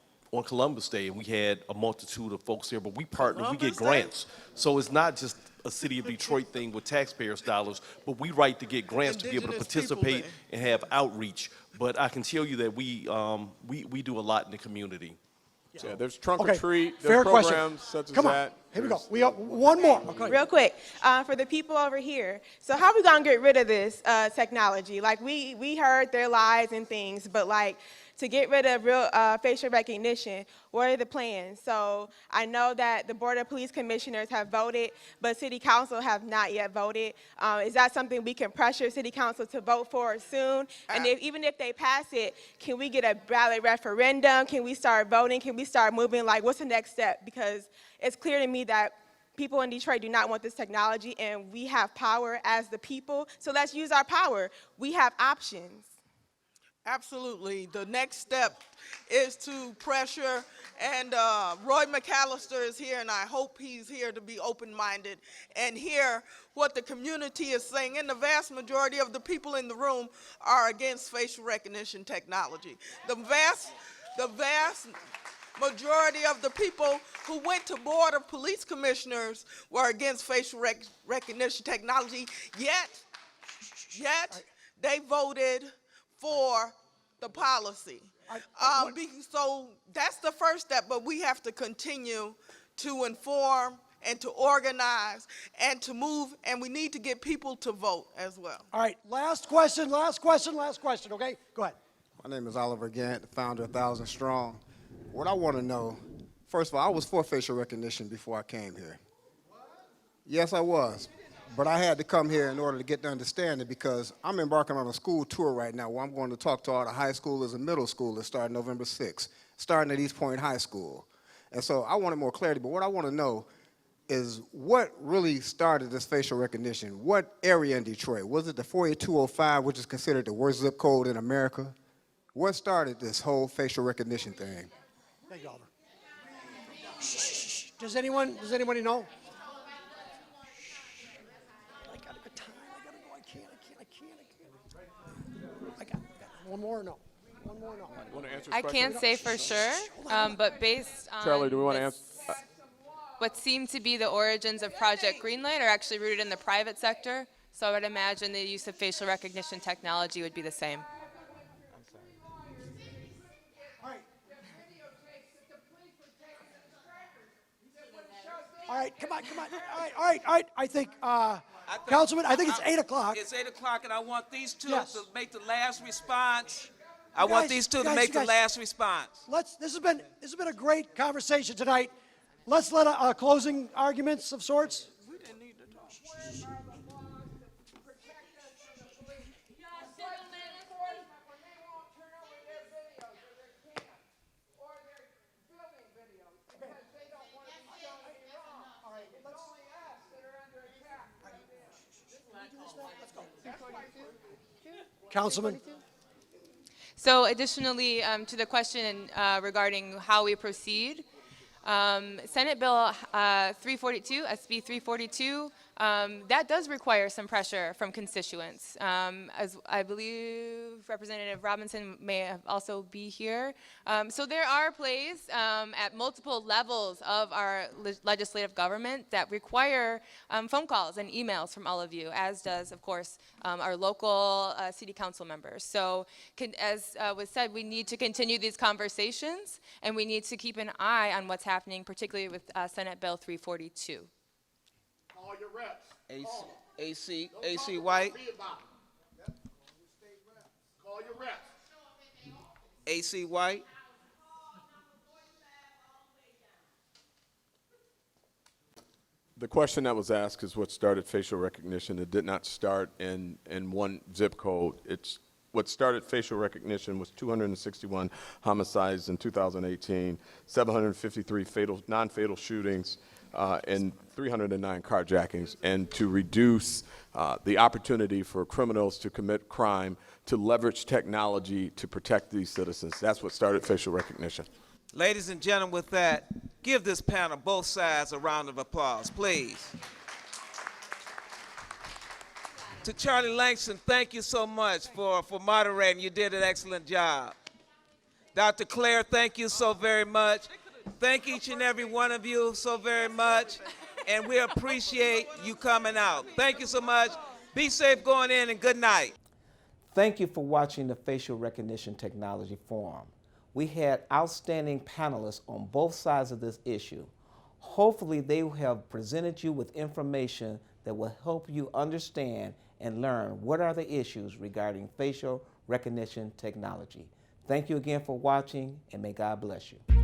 Columbus Day, and we had a multitude of folks here. But we partner, we get grants. So it's not just a City of Detroit thing with taxpayers' dollars, but we write to get grants to be able to participate and have outreach. But I can tell you that we do a lot in the community. Yeah, there's trunk or treat, Fair there's question. programs such as Come on. that. Here we go. We got one more. Okay. Real quick, for the people over here. So how are we gonna get rid of this technology? Like we heard their lies and things, but like to get rid of real facial recognition, what are the plans? So I know that the Board of Police Commissioners have voted, but City Council have not yet voted. Is that something we can pressure City Council to vote for soon? And even if they pass it, can we get a ballot referendum? Can we start voting? Can we start moving? Like, what's the next step? Because it's clear to me that people in Detroit do not want this technology, and we have power as the people. So let's use our power. We have options. Absolutely. The next step is to pressure, and Roy Mccalister is here, and I hope he's here to be open-minded and hear what the community is saying. And the vast majority of the people in the room are against facial recognition technology. The vast majority of the people who went to Board of Police Commissioners were against facial recognition technology, yet they voted for the policy. So that's the first step, but we have to continue to inform and to organize and to move, and we need to get people to vote as well. All right, last question, okay? Go ahead. My name is Oliver Gant, the founder of 1,000 Strong. What I want to know, first of all, I was for facial recognition before I came here. Yes, I was. But I had to come here in order to get the understanding, because I'm embarking on a school tour right now where I'm going to talk to all the high schoolers and middle schoolers starting November 6th, starting at East Point High School. And so I wanted more clarity, but what I want to know is what really started this facial recognition? What area in Detroit? Was it the 48205, which is considered the worst zip code in America? What started this whole facial recognition thing? Thank you, Oliver. Shh. Does anybody know? One more or no? One more or no? I can't say for sure, but based on Charlie, do we want to answer? what seem to be the origins of Project Greenlight are actually rooted in the private sector, so I would imagine the use of facial recognition technology would be the same. All right, come on. All right. I think, Councilman, I think it's 8 o'clock. It's 8 o'clock, and I want these two Yes. to make the last response. I want these two to make the last response. This has been a great conversation tonight. Let's let closing arguments of sorts. Councilman. So additionally to the question regarding how we proceed, Senate Bill 342, SB 342, that does require some pressure from constituents. As I believe Representative Robinson may also be here. So there are plays at multiple levels of our legislative government that require phone calls and emails from all of you, as does, of course, our local city council members. So as was said, we need to continue these conversations, and we need to keep an eye on what's happening, particularly with Senate Bill 342. Call your reps. AC White. Call your reps. AC White. The question that was asked is what started facial recognition. It did not start in one zip code. What started facial recognition was 261 homicides in 2018, 753 non-fatal shootings, and 309 carjackings, and to reduce the opportunity for criminals to commit crime, to leverage technology to protect these citizens. That's what started facial recognition. Ladies and gentlemen, with that, give this panel, both sides, a round of applause, please. To Charlie Langton, thank you so much for moderating. You did an excellent job. Dr. Claire, thank you so very much. Thank each and every one of you so very much, and we appreciate you coming out. Thank you so much. Be safe going in, and good night. Thank you for watching the Facial Recognition Technology Forum. We had outstanding panelists on both sides of this issue. Hopefully they have presented you with information that will help you understand and learn what are the issues regarding facial recognition technology. Thank you again for watching, and may God bless you.